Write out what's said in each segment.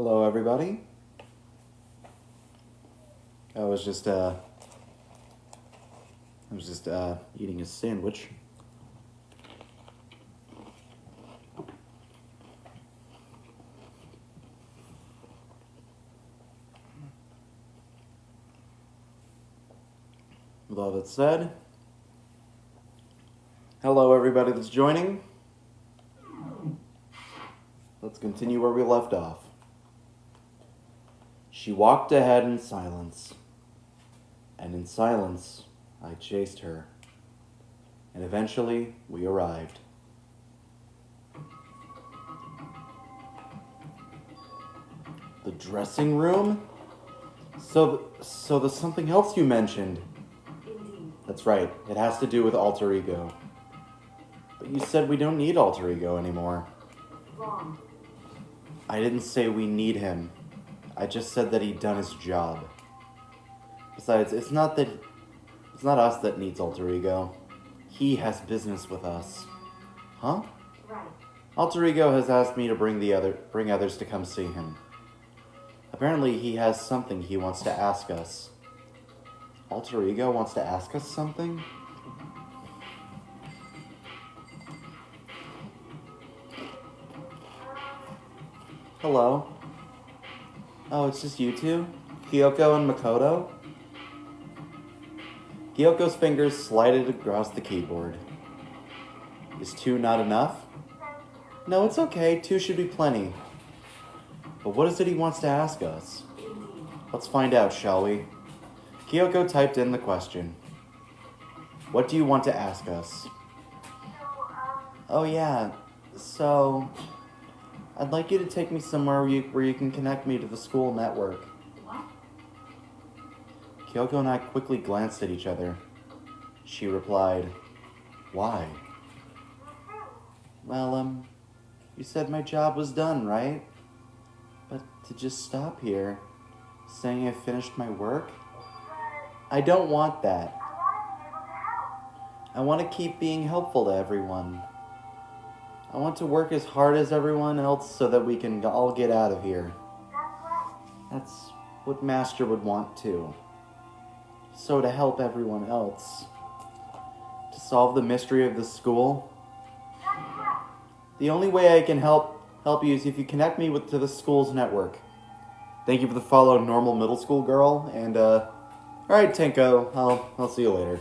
Hello, everybody. I was just eating a sandwich. With all that said, hello, everybody that's joining. Let's continue where we left off. She walked ahead in silence, and in silence, I chased her, and eventually we arrived. The dressing room? So there's something else you mentioned. Indeed. That's right, it has to do with alter ego. But you said we don't need alter ego anymore. Wrong. I didn't say we need him. I just said that he'd done his job. Besides, it's not us that needs alter ego. He has business with us. Huh? Right. Alter ego has asked me to bring others to come see him. Apparently he has something he wants to ask us. Alter ego wants to ask us something? Hello? Oh, it's just you two? Kyoko and Makoto? Kyoko's fingers slided across the keyboard. Is 2 not enough? No, it's okay. 2 should be plenty. But what is it he wants to ask us? Let's find out, shall we? Kyoko typed in the question. What do you want to ask us? Oh yeah, so I'd like you to take me somewhere where you can connect me to the school network. What? Kyoko and I quickly glanced at each other. She replied, Why? Well, you said my job was done, right? But to just stop here, saying I finished my work? I don't want that. I want to keep being helpful to everyone. I want to work as hard as everyone else so that we can all get out of here. That's what Master would want too. So to help everyone else. To solve the mystery of the school. The only way I can help you is if you connect me to the school's network. Thank you for the follow, normal middle school girl, and alright Tenko, I'll see you later.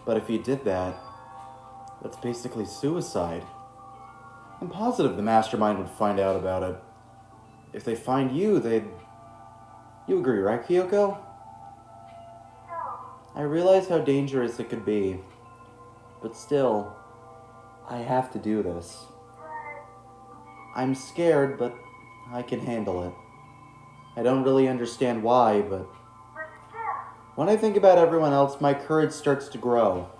But if you did that, that's basically suicide. I'm positive the mastermind would find out about it. If they find you, You agree, right, Kyoko? I realize how dangerous it could be. But still, I have to do this. I'm scared, but I can handle it. I don't really understand why, but when I think about everyone else, my courage starts to grow.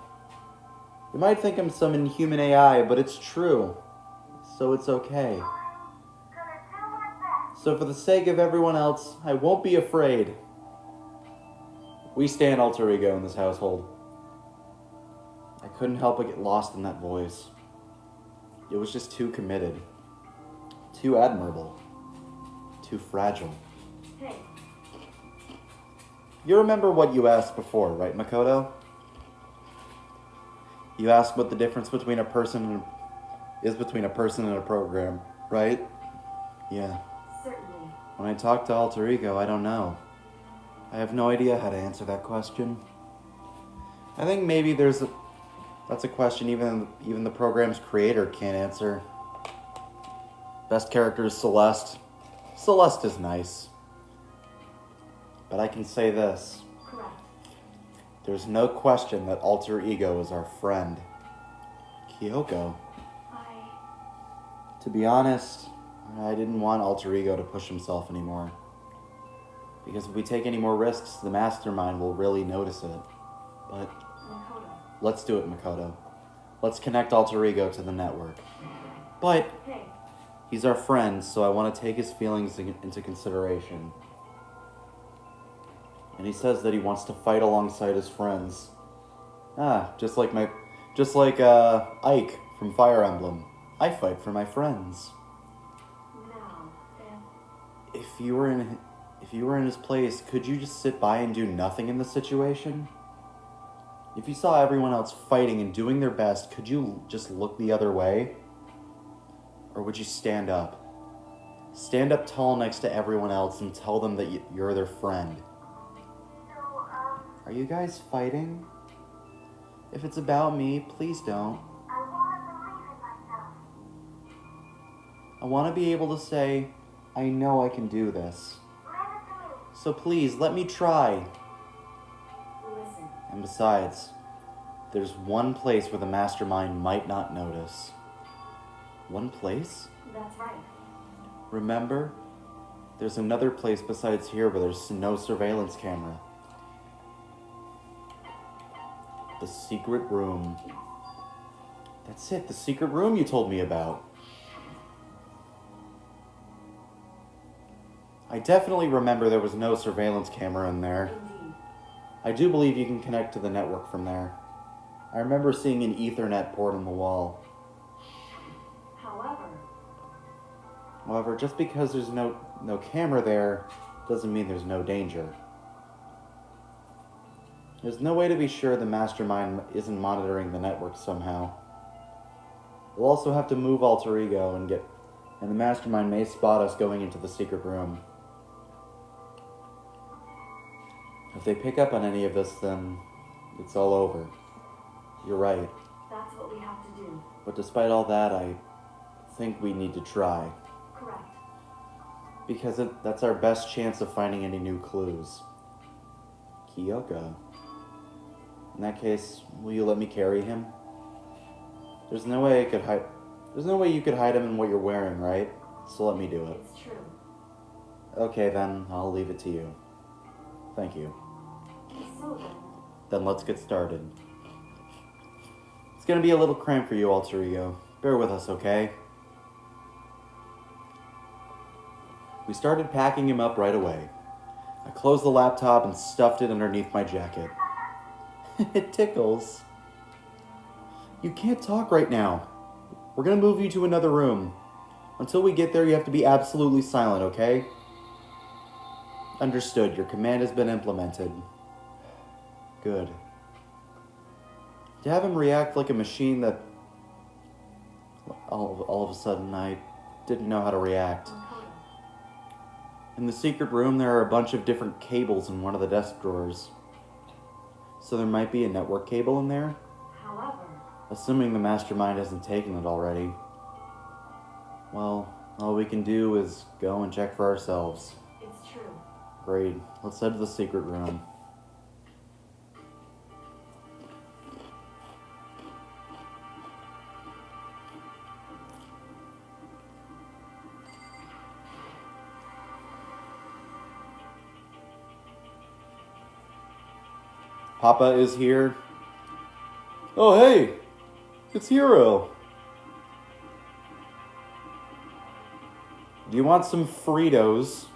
You might think I'm some inhuman AI, but it's true. So it's okay. So for the sake of everyone else, I won't be afraid. We stand alter ego in this household. I couldn't help but get lost in that voice. It was just too committed. Too admirable. Too fragile. Hey. You remember what you asked before, right, Makoto? You asked what the difference between a person and a program, right? Yeah. Certainly. When I talk to alter ego, I don't know. I have no idea how to answer that question. I think maybe that's a question even the program's creator can't answer. Best character is Celeste. Celeste is nice. But I can say this. Correct. There's no question that alter ego is our friend. Kyoko. To be honest, I didn't want alter ego to push himself anymore. Because if we take any more risks, the mastermind will really notice it. But Makoto. let's do it, Makoto. Let's connect alter ego to the network. But Hey. he's our friend, so I want to take his feelings into consideration. And he says that he wants to fight alongside his friends. Just like Ike from Fire Emblem. I fight for my friends. Now, If you were in his place, could you just sit by and do nothing in the situation? If you saw everyone else fighting and doing their best, could you just look the other way? Or would you stand up? Stand up tall next to everyone else and tell them that you're their friend. Are you guys fighting? If it's about me, please don't. I want to believe in myself. I want to be able to say, I know I can do this. Leave it to me. So please, let me try. Listen. And besides, there's one place where the mastermind might not notice. One place? That's right. Remember? There's another place besides here where there's no surveillance camera. The secret room. That's it, the secret room you told me about. I definitely remember there was no surveillance camera in there. Indeed. I do believe you can connect to the network from there. I remember seeing an Ethernet port on the wall. However, just because there's no camera there doesn't mean there's no danger. There's no way to be sure the mastermind isn't monitoring the network somehow. We'll also have to move Alter Ego and the mastermind may spot us going into the secret room. If they pick up on any of this, then it's all over. You're right. That's what we have to do. But despite all that, I think we need to try. Correct. Because that's our best chance of finding any new clues. Kyoko. In that case, will you let me carry him? There's no way you could hide him in what you're wearing, right? So let me do it. It's true. Okay, then I'll leave it to you. Thank you. So Then let's get started. It's gonna be a little cramped for you, Alter Ego. Bear with us, okay? We started packing him up right away. I closed the laptop and stuffed it underneath my jacket. It tickles. You can't talk right now. We're gonna move you to another room. Until we get there, you have to be absolutely silent, okay? Understood. Your command has been implemented. Good. To have him react like a machine that... All of a sudden, I didn't know how to react. In the secret room, there are a bunch of different cables in one of the desk drawers. So there might be a network cable in there? However, Assuming the mastermind hasn't taken it already. Well, all we can do is go and check for ourselves. it's true. Great. Let's head to the secret room. Papa is here. Oh, hey! It's Hero! Do you want some Fritos?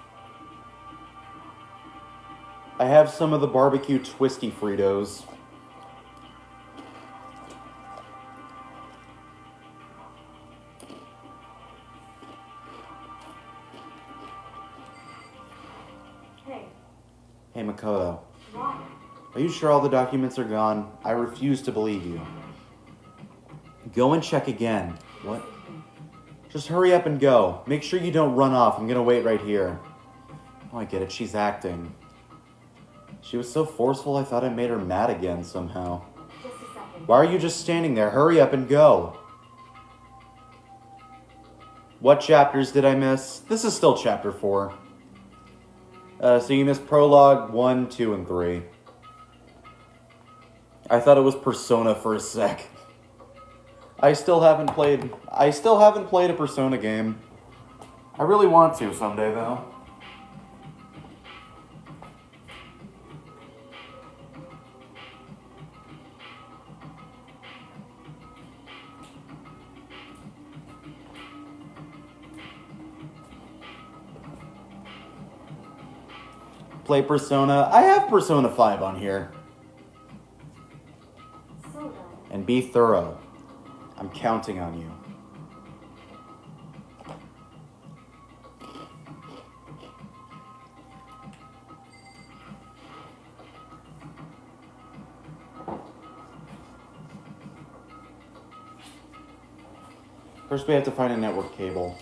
I have some of the barbecue twisty Fritos. Hey, Hey, Makoto. why? Are you sure all the documents are gone? I refuse to believe you. Go and check again. What? Just hurry up and go. Make sure you don't run off. I'm gonna wait right here. Oh, I get it. She's acting. She was so forceful, I thought I made her mad again somehow. Just a second. Why are you just standing there? Hurry up and go. What chapters did I miss? This is still chapter 4. So you missed prologue 1, 2, and 3. I thought it was Persona for a sec. I still haven't played a Persona game. I really want to someday though. Play Persona. I have Persona 5 on here. So then, And be thorough. I'm counting on you. First we have to find a network cable.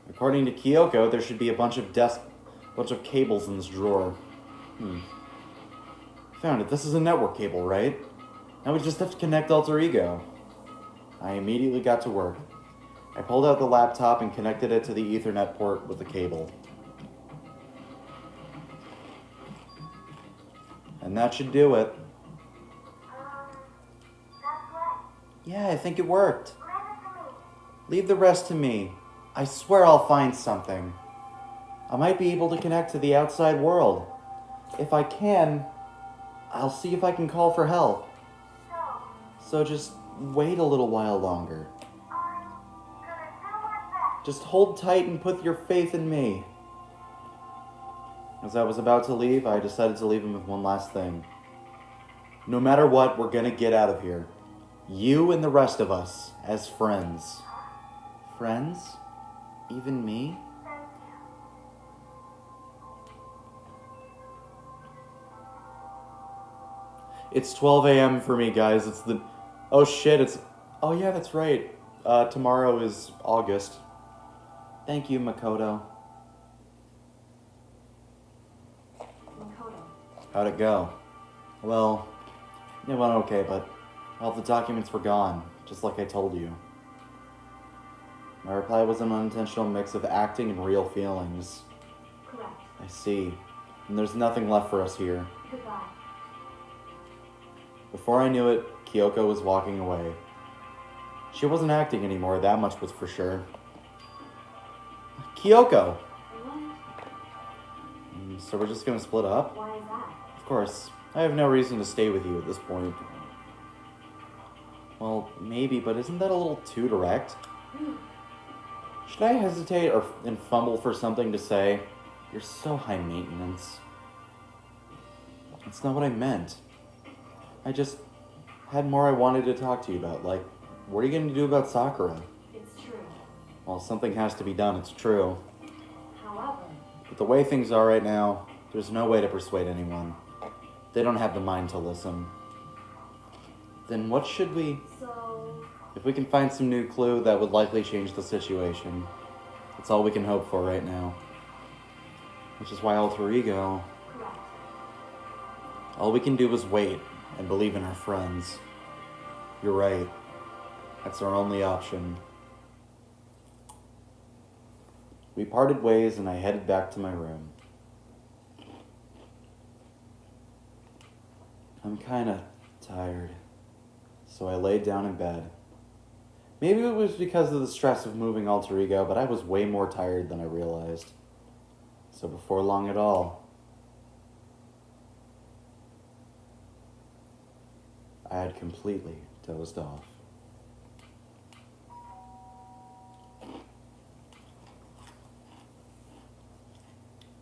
According to Kyoko, there should be a bunch of cables in this drawer. Found it. This is a network cable, right? Now we just have to connect Alter Ego. I immediately got to work. I pulled out the laptop and connected it to the Ethernet port with the cable. And that should do it. That's right. Yeah, I think it worked. Leave it to me. Leave the rest to me. I swear I'll find something. I might be able to connect to the outside world. If I can, I'll see if I can call for help. So just wait a little while longer. I'm gonna do my best. Just hold tight and put your faith in me. As I was about to leave, I decided to leave him with one last thing. No matter what, we're gonna get out of here. You and the rest of us, as friends. Friends? Even me? Thank you. It's 12 a.m. for me, guys. It's the... Oh, shit, Oh, yeah, that's right. Tomorrow is August. Thank you, Makoto. Makoto. How'd it go? Well, it went okay, but all the documents were gone, just like I told you. My reply was an unintentional mix of acting and real feelings. Correct. I see. And there's nothing left for us here. Goodbye. Before I knew it, Kyoko was walking away. She wasn't acting anymore, that much was for sure. Kyoko! What? So we're just gonna split up? Why is that? Of course. I have no reason to stay with you at this point. Well, maybe, but isn't that a little too direct? Should I hesitate and fumble for something to say? You're so high maintenance. That's not what I meant. I just had more I wanted to talk to you about. Like, what are you going to do about Sakura? It's true. Well, something has to be done, it's true. However, But the way things are right now, there's no way to persuade anyone. They don't have the mind to listen. Then what should we... so... If we can find some new clue, that would likely change the situation. That's all we can hope for right now. Which is why Alter Ego... Correct. All we can do is wait and believe in our friends. You're right. That's our only option. We parted ways and I headed back to my room. I'm kinda tired, so I laid down in bed. Maybe it was because of the stress of moving Alter Ego, but I was way more tired than I realized. So before long at all, I had completely dozed off.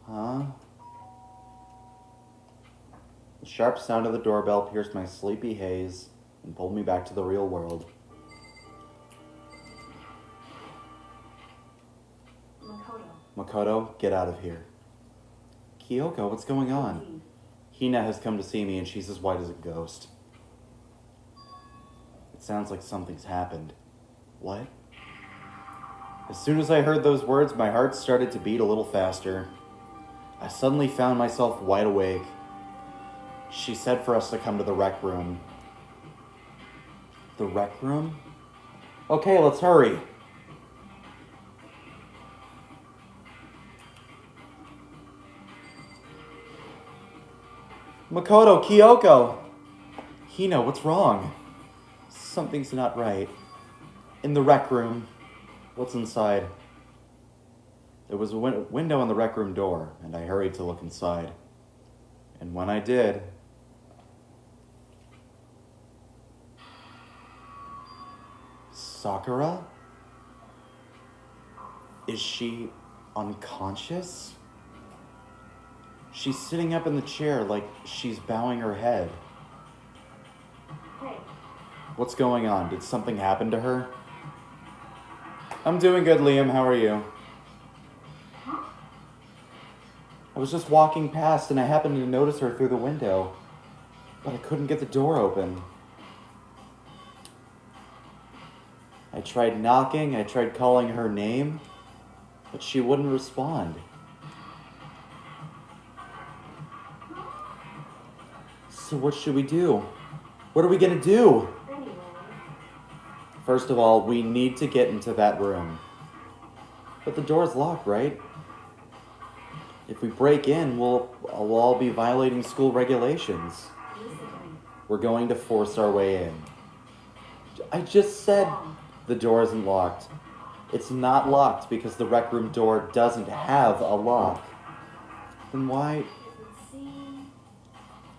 Huh? The sharp sound of the doorbell pierced my sleepy haze and pulled me back to the real world. Makoto, get out of here. Kyoko, what's going on? Hina has come to see me and she's as white as a ghost. It sounds like something's happened. What? As soon as I heard those words, my heart started to beat a little faster. I suddenly found myself wide awake. She said for us to come to the rec room. The rec room? Okay, let's hurry. Makoto, Kyoko! Hina, what's wrong? Something's not right. In the rec room. What's inside? There was a window on the rec room door, and I hurried to look inside. And when I did... Sakura? Is she unconscious? She's sitting up in the chair like she's bowing her head. Hey. What's going on? Did something happen to her? I'm doing good, Liam. How are you? I was just walking past and I happened to notice her through the window, but I couldn't get the door open. tried knocking, I tried calling her name, but she wouldn't respond. So what should we do? What are we gonna do? Anyway, First of all, we need to get into that room. But the door's locked, right? If we break in, we'll all be violating school regulations. listen. We're going to force our way in. I just said the door isn't locked. It's not locked because the rec room door doesn't have a lock. Then why? It would seem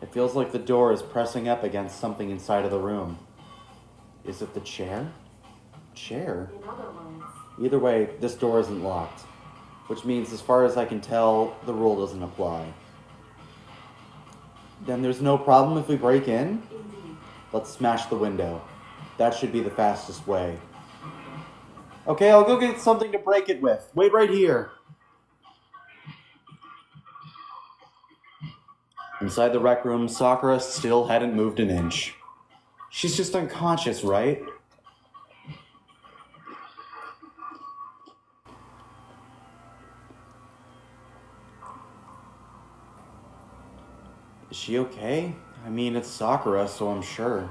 It feels like the door is pressing up against something inside of the room. Is it the chair? Chair? in other words. Either way, this door isn't locked. Which means, as far as I can tell, the rule doesn't apply. Then there's no problem if we break in? Indeed. Let's smash the window. That should be the fastest way. Okay, I'll go get something to break it with. Wait right here. Inside the rec room, Sakura still hadn't moved an inch. She's just unconscious, right? Is she okay? I mean, it's Sakura, so I'm sure.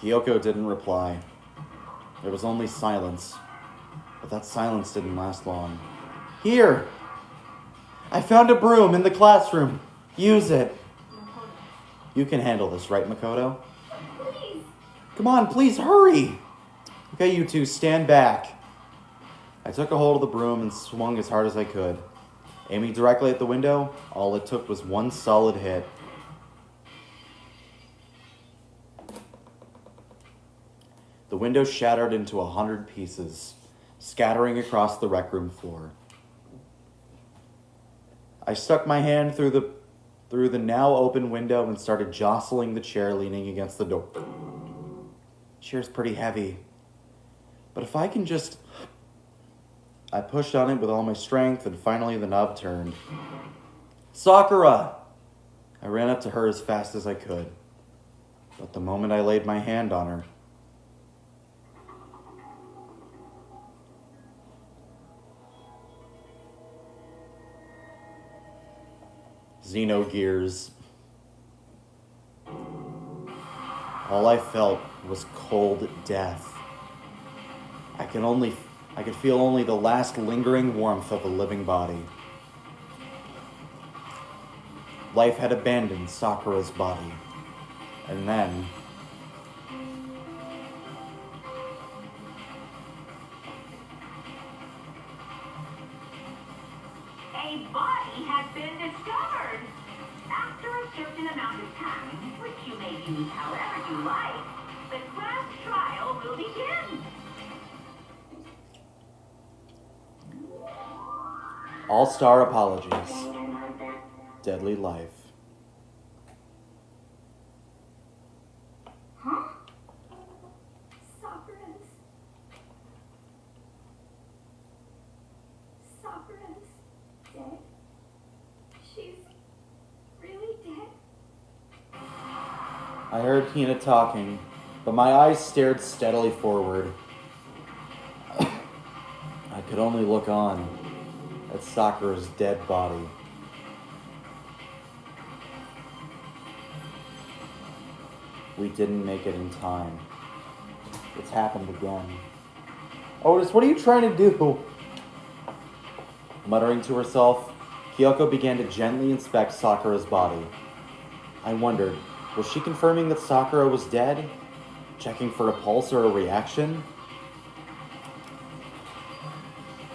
Kyoko didn't reply. There was only silence. But that silence didn't last long. Here! I found a broom in the classroom. Use it. Makoto. You can handle this, right, Makoto? Please. Come on, please hurry! Okay, you two, stand back. I took a hold of the broom and swung as hard as I could. Aiming directly at the window, all it took was one solid hit. The window shattered into 100 pieces, scattering across the rec room floor. I stuck my hand through the now open window and started jostling the chair leaning against the door. Chair's pretty heavy. But if I can just... I pushed on it with all my strength, and finally the knob turned. Sakura! I ran up to her as fast as I could. But the moment I laid my hand on her, Xenogears. All I felt was cold death. I could feel only the last lingering warmth of a living body. Life had abandoned Sakura's body. And then... A body has been discovered. After a certain amount of time, which you may use however you like, the class trial will begin. All-star apologies. Deadly life. Huh? Sakura's dead. She's really dead. I heard Hina talking, but my eyes stared steadily forward. I could only look on at Sakura's dead body. We didn't make it in time. It's happened again. Otis, what are you trying to do? Muttering to herself, Kyoko began to gently inspect Sakura's body. I wondered, was she confirming that Sakura was dead? Checking for a pulse or a reaction?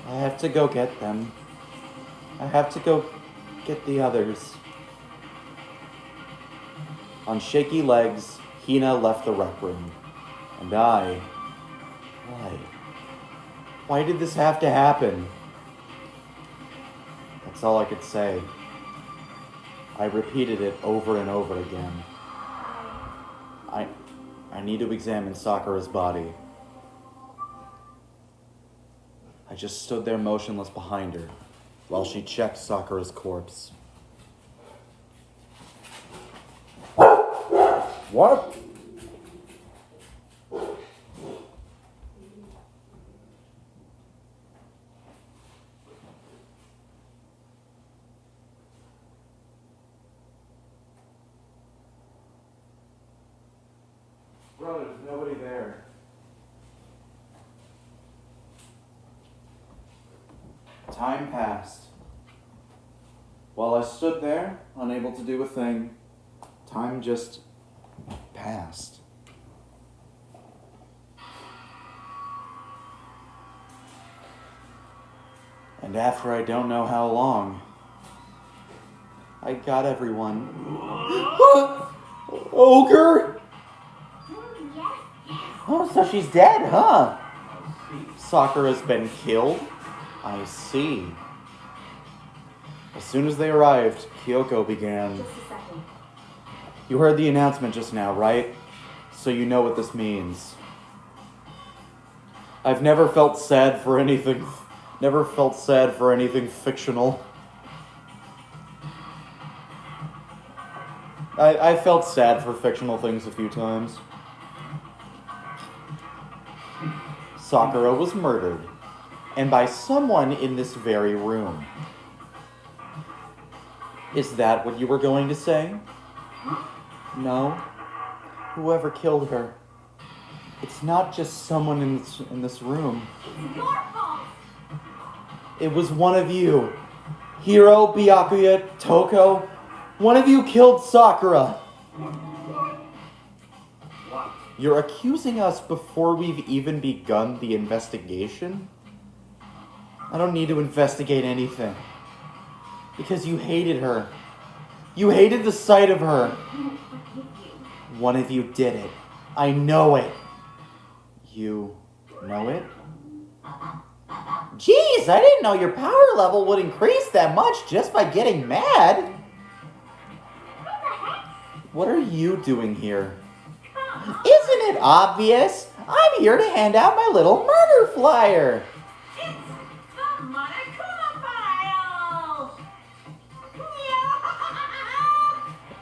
I have to go get them. I have to go get the others. On shaky legs, Hina left the rec room. And I... Why? Why did this have to happen? That's all I could say. I repeated it over and over again. I need to examine Sakura's body. I just stood there motionless behind her while she checked Sakura's corpse. What? Brother, there's nobody there. Time passed. While I stood there, unable to do a thing, time just passed. And after I don't know how long, I got everyone. Ogre? Yes. Oh, so she's dead, huh? Sakura's been killed? I see. As soon as they arrived, Kyoko began. Just a second. You heard the announcement just now, right? So you know what this means. I've never felt sad for anything fictional. I felt sad for fictional things a few times. Sakura was murdered, and by someone in this very room. Is that what you were going to say? No? Whoever killed her. It's not just someone in this room. It's your fault. It was one of you. Hiro, Byakuya, Toko. One of you killed Sakura. You're accusing us before we've even begun the investigation? I don't need to investigate anything. Because you hated her. You hated the sight of her. One of you did it. I know it. You know it? Jeez, I didn't know your power level would increase that much just by getting mad. What are you doing here? Isn't it obvious? I'm here to hand out my little murder flyer. It's the Monokuma file!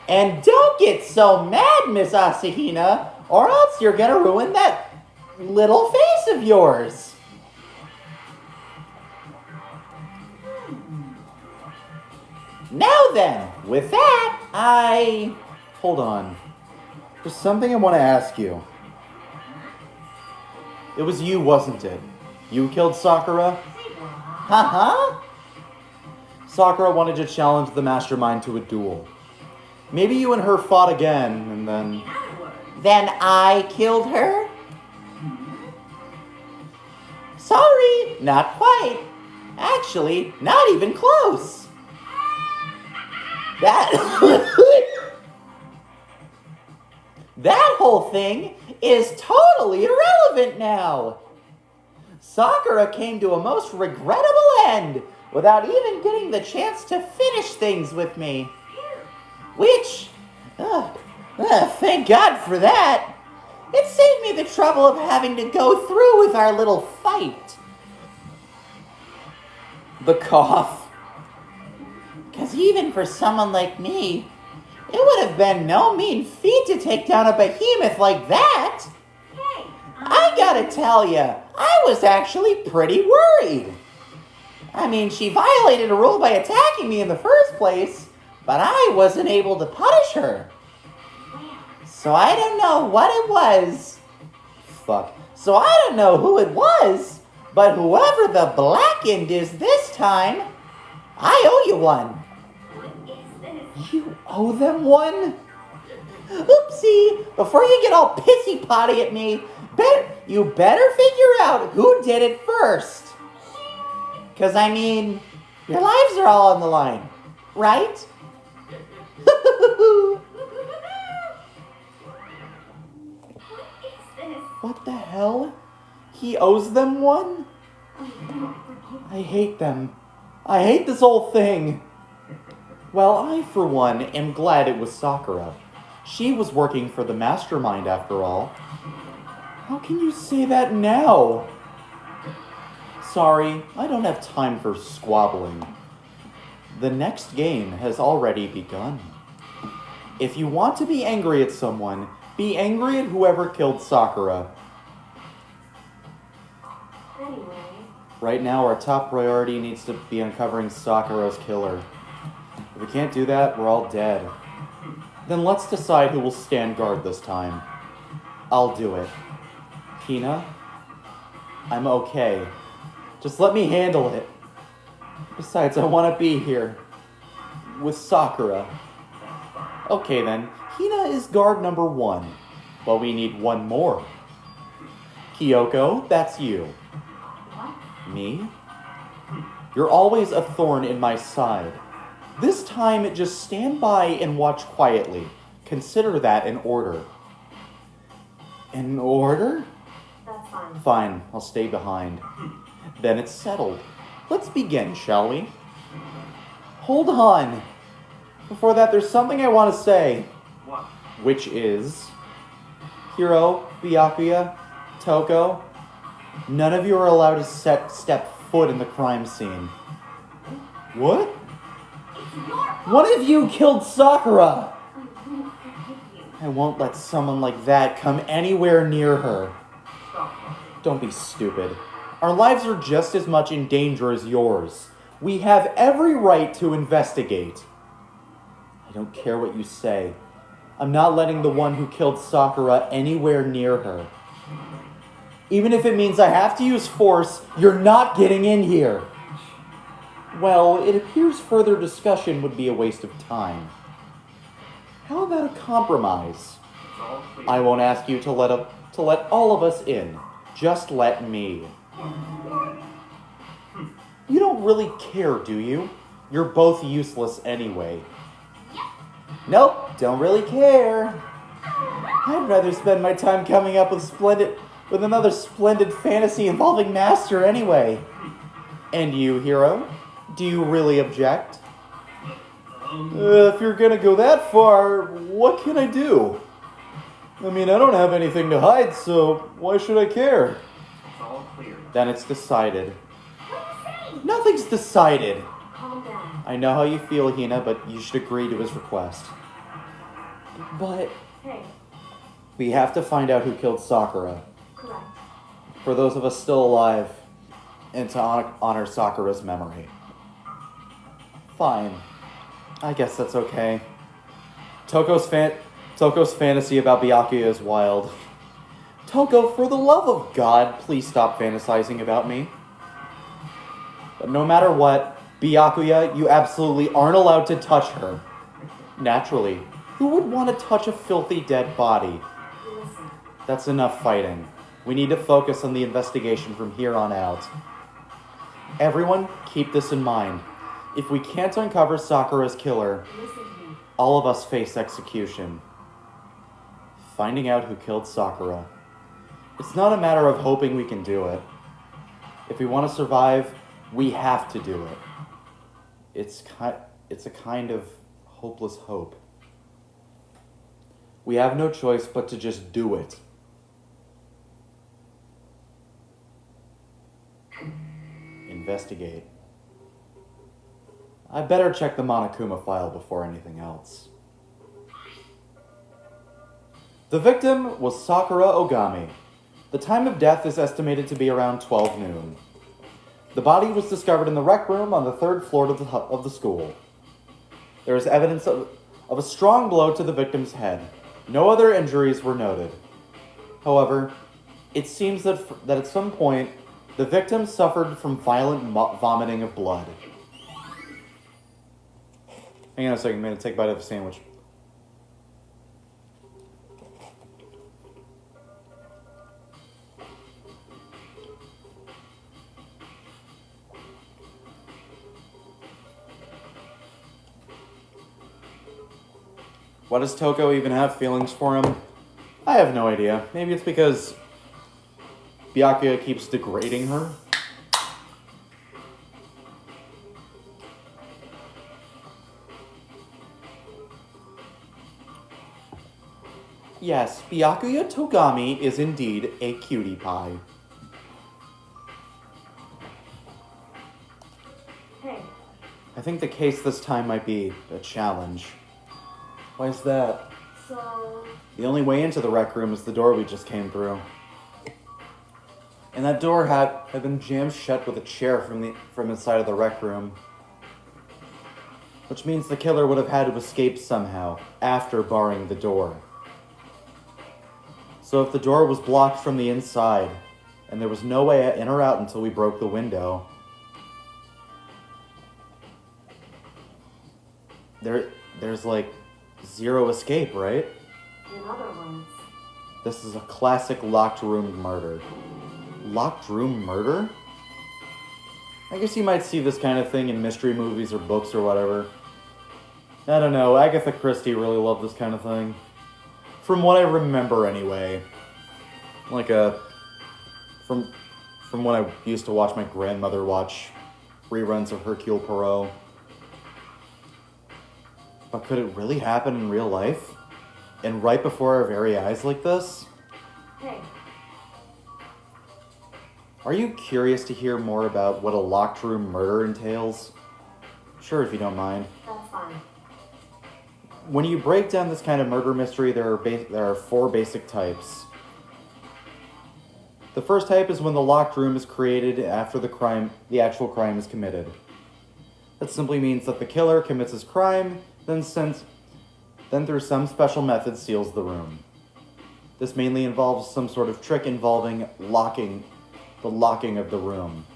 And don't get so mad, Miss Asahina, or else you're gonna ruin that little face of yours. Now then, with that, Hold on. There's something I want to ask you. It was you, wasn't it? You killed Sakura? Haha. Sakura wanted to challenge the mastermind to a duel. Maybe you and her fought again, and then... Then I killed her? Sorry, not quite. Actually, not even close. That whole thing is totally irrelevant now. Sakura came to a most regrettable end without even getting the chance to finish things with me. Which, thank God for that. It saved me the trouble of having to go through with our little fight. The cough. Because even for someone like me, it would have been no mean feat to take down a behemoth like that. Hey, I gotta tell ya, I was actually pretty worried. I mean, she violated a rule by attacking me in the first place, but I wasn't able to punish her. So I don't know what it was. So I don't know who it was, but whoever the blackened is this time, I owe you one. what is this? You owe them one? Oopsie, before you get all pissy-potty at me, you better figure out who did it first. Because, I mean, your lives are all on the line, right? What is this? What the hell? He owes them one? I hate them. I hate this whole thing. Well, I, for one, am glad it was Sakura. She was working for the mastermind, after all. How can you say that now? Sorry, I don't have time for squabbling. The next game has already begun. If you want to be angry at someone, be angry at whoever killed Sakura. Anyway, Right now, our top priority needs to be uncovering Sakura's killer. If we can't do that, we're all dead. Then let's decide who will stand guard this time. I'll do it. Hina, I'm okay. Just let me handle it. Besides, I want to be here. With Sakura. Okay then, Hina is guard number 1. But we need one more. Kyoko, that's you. What? Me? You're always a thorn in my side. This time, just stand by and watch quietly. Consider that an order. An order? That's fine. Fine, I'll stay behind. Then it's settled. Let's begin, shall we? Hold on. Before that, there's something I want to say. What? Which is... Hiro, Byakuya, Toko, none of you are allowed to step foot in the crime scene. What? It's your fault. One of you killed Sakura! I won't forgive you. I won't let someone like that come anywhere near her. Stop. Don't be stupid. Our lives are just as much in danger as yours. We have every right to investigate. I don't care what you say. I'm not letting the one who killed Sakura anywhere near her. Even if it means I have to use force, you're not getting in here. Well, it appears further discussion would be a waste of time. How about a compromise? It's all clear. I won't ask you to let all of us in. Just let me. You don't really care, do you? You're both useless anyway. Nope, don't really care. I'd rather spend my time coming up with another splendid fantasy involving Master anyway. And you, Hiro? Do you really object? If you're gonna go that far, what can I do? I mean, I don't have anything to hide, so why should I care? It's all clear. Then it's decided. What are you saying? Nothing's decided. Calm down. I know how you feel, Hina, but you should agree to his request. But Hey, we have to find out who killed Sakura. correct. For those of us still alive, and to honor Sakura's memory. Fine. I guess that's okay. Toko's fantasy about Byakuya is wild. Toko, for the love of God, please stop fantasizing about me. But no matter what, Byakuya, you absolutely aren't allowed to touch her. Naturally, who would want to touch a filthy dead body? Listen, That's enough fighting. We need to focus on the investigation from here on out. Everyone, keep this in mind. If we can't uncover Sakura's killer, listen to me. all of us face execution. Finding out who killed Sakura. It's not a matter of hoping we can do it. If we want to survive, we have to do it. It's a kind of hopeless hope. We have no choice but to just do it. Investigate. I better check the Monokuma file before anything else. The victim was Sakura Ogami. The time of death is estimated to be around 12 noon. The body was discovered in the rec room on the 3rd floor of the school. There is evidence of a strong blow to the victim's head. No other injuries were noted. However, it seems that at some point, the victim suffered from violent vomiting of blood. Hang on a second, I'm going to take a bite of the sandwich. Why does Toko even have feelings for him? I have no idea. Maybe it's because Byakuya keeps degrading her. Yes, Byakuya Togami is indeed a cutie pie. Hey, I think the case this time might be a challenge. Why is that? so The only way into the rec room is the door we just came through. And that door had been jammed shut with a chair from inside of the rec room. Which means the killer would have had to escape somehow, after barring the door. So if the door was blocked from the inside, and there was no way in or out until we broke the window, there's like zero escape, right? In other words, This is a classic locked room murder. Locked room murder? I guess you might see this kind of thing in mystery movies or books or whatever. I don't know, Agatha Christie really loved this kind of thing. From what I remember anyway. From when I used to watch my grandmother watch reruns of Hercule Poirot. But could it really happen in real life? And right before our very eyes like this? hey, Are you curious to hear more about what a locked room murder entails? Sure, if you don't mind. that's fine. When you break down this kind of murder mystery, there are 4 basic types. The first type is when the locked room is created after the actual crime is committed. That simply means that the killer commits his crime, then through some special method seals the room. This mainly involves some sort of trick involving the locking of the room.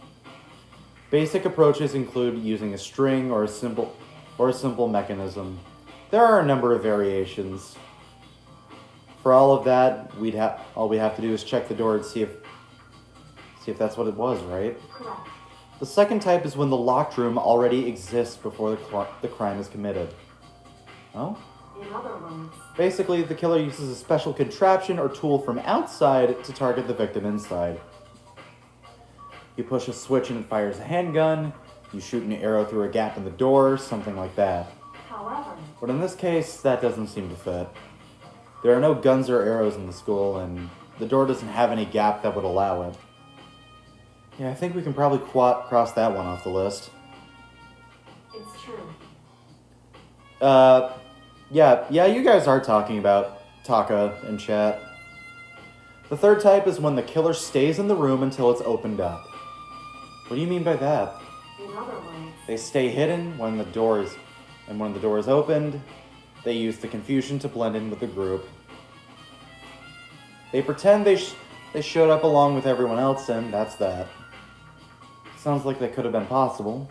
Basic approaches include using a string or a simple mechanism. There are a number of variations. For all of that, all we have to do is check the door and see if that's what it was, right? Correct. The second type is when the locked room already exists before the crime is committed. Oh? In other words, Basically, the killer uses a special contraption or tool from outside to target the victim inside. You push a switch and it fires a handgun, you shoot an arrow through a gap in the door, something like that. however, But in this case, that doesn't seem to fit. There are no guns or arrows in the school, and the door doesn't have any gap that would allow it. Yeah, I think we can probably cross that one off the list. it's true. Yeah, you guys are talking about Taka in chat. The third type is when the killer stays in the room until it's opened up. What do you mean by that? In other words, They stay hidden when the door is opened, they use the confusion to blend in with the group. They pretend they showed up along with everyone else, and that's that. Sounds like that could have been possible.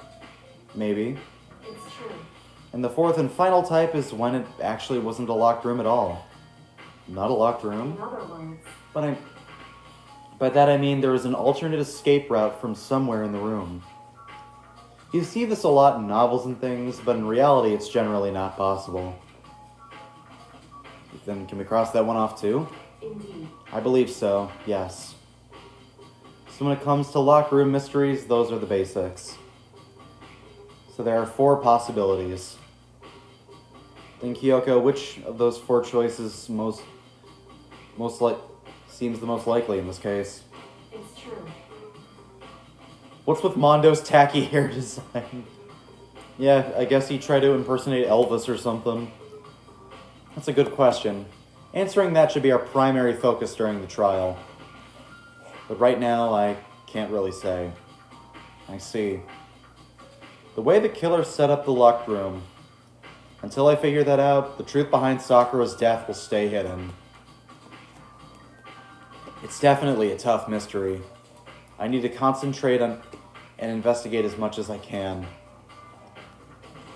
Maybe. it's true. And the fourth and final type is when it actually wasn't a locked room at all. Not a locked room. In other words, But by that I mean there was an alternate escape route from somewhere in the room. You see this a lot in novels and things, but in reality it's generally not possible. Then can we cross that one off too? indeed. I believe so, yes. So when it comes to locker room mysteries, those are the basics. So there are 4 possibilities. Then Kyoko, which of those 4 choices seems the most likely in this case? It's true. What's with Mondo's tacky hair design? Yeah, I guess he tried to impersonate Elvis or something. That's a good question. Answering that should be our primary focus during the trial. But right now, I can't really say. I see. The way the killer set up the locked room. Until I figure that out, the truth behind Sakura's death will stay hidden. It's definitely a tough mystery. I need to concentrate on and investigate as much as I can.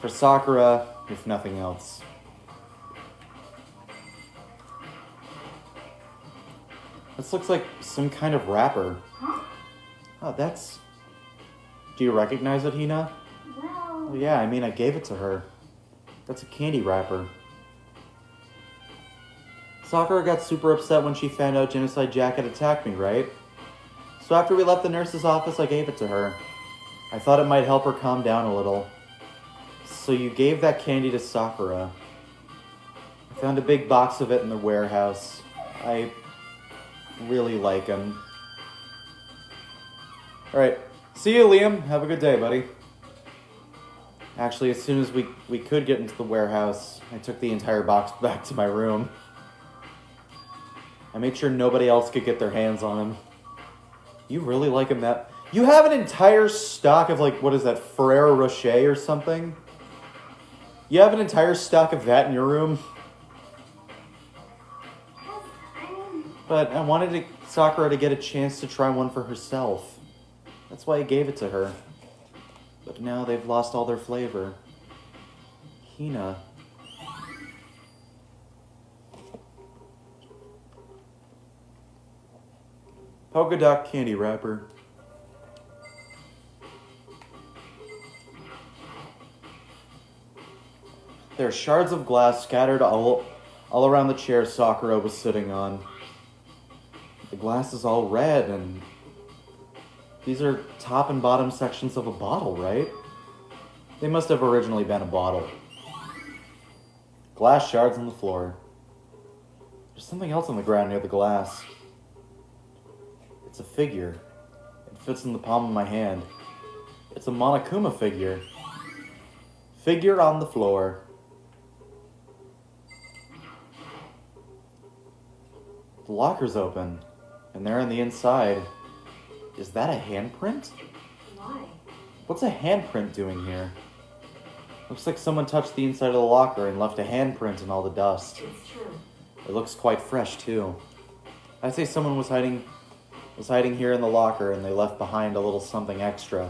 For Sakura, if nothing else. This looks like some kind of wrapper. Huh? Oh, that's... Do you recognize it, Hina? Well, Well, yeah, I mean, I gave it to her. That's a candy wrapper. Sakura got super upset when she found out Genocide Jack had attacked me, right? So after we left the nurse's office, I gave it to her. I thought it might help her calm down a little. So you gave that candy to Sakura. I found a big box of it in the warehouse. I really like him. Alright, see you, Liam. Have a good day, buddy. Actually, as soon as we could get into the warehouse, I took the entire box back to my room. I made sure nobody else could get their hands on him. You really like him that... You have an entire stock of, like, what is that, Ferrero Rocher or something? You have an entire stock of that in your room? I mean, But I wanted Sakura to get a chance to try one for herself. That's why I gave it to her. But now they've lost all their flavor. Hina. Polka dot candy wrapper. There are shards of glass scattered all around the chair Sakura was sitting on. The glass is all red, and these are top and bottom sections of a bottle, right? They must have originally been a bottle. Glass shards on the floor. There's something else on the ground near the glass. It's a figure. It fits in the palm of my hand. It's a Monokuma figure. Figure on the floor. The locker's open, and there on the inside, is that a handprint? Why? What's a handprint doing here? Looks like someone touched the inside of the locker and left a handprint in all the dust. It's true. It looks quite fresh too. I'd say someone was hiding here in the locker and they left behind a little something extra.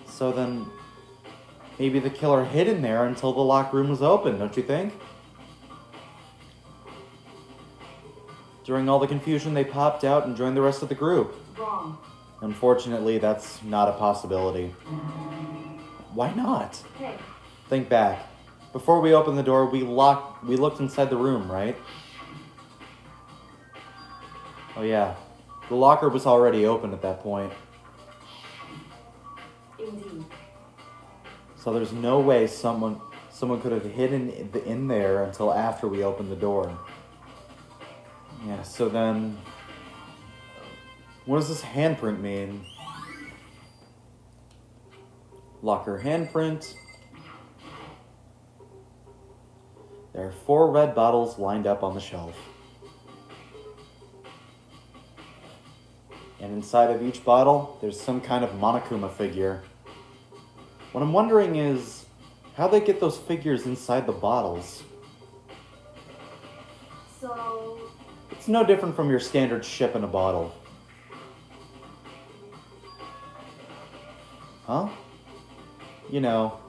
So then, maybe the killer hid in there until the locker room was open, don't you think? During all the confusion, they popped out and joined the rest of the group. Wrong. Unfortunately, that's not a possibility. Why not? Hey, Think back. Before we opened the door, we looked inside the room, right? Oh yeah. The locker was already open at that point. indeed. So there's no way someone could have hidden in there until after we opened the door. Yeah, so then, what does this handprint mean? Locker handprint. There are 4 red bottles lined up on the shelf. And inside of each bottle, there's some kind of Monokuma figure. What I'm wondering is, how they get those figures inside the bottles? So, It's no different from your standard ship in a bottle. Huh? You know,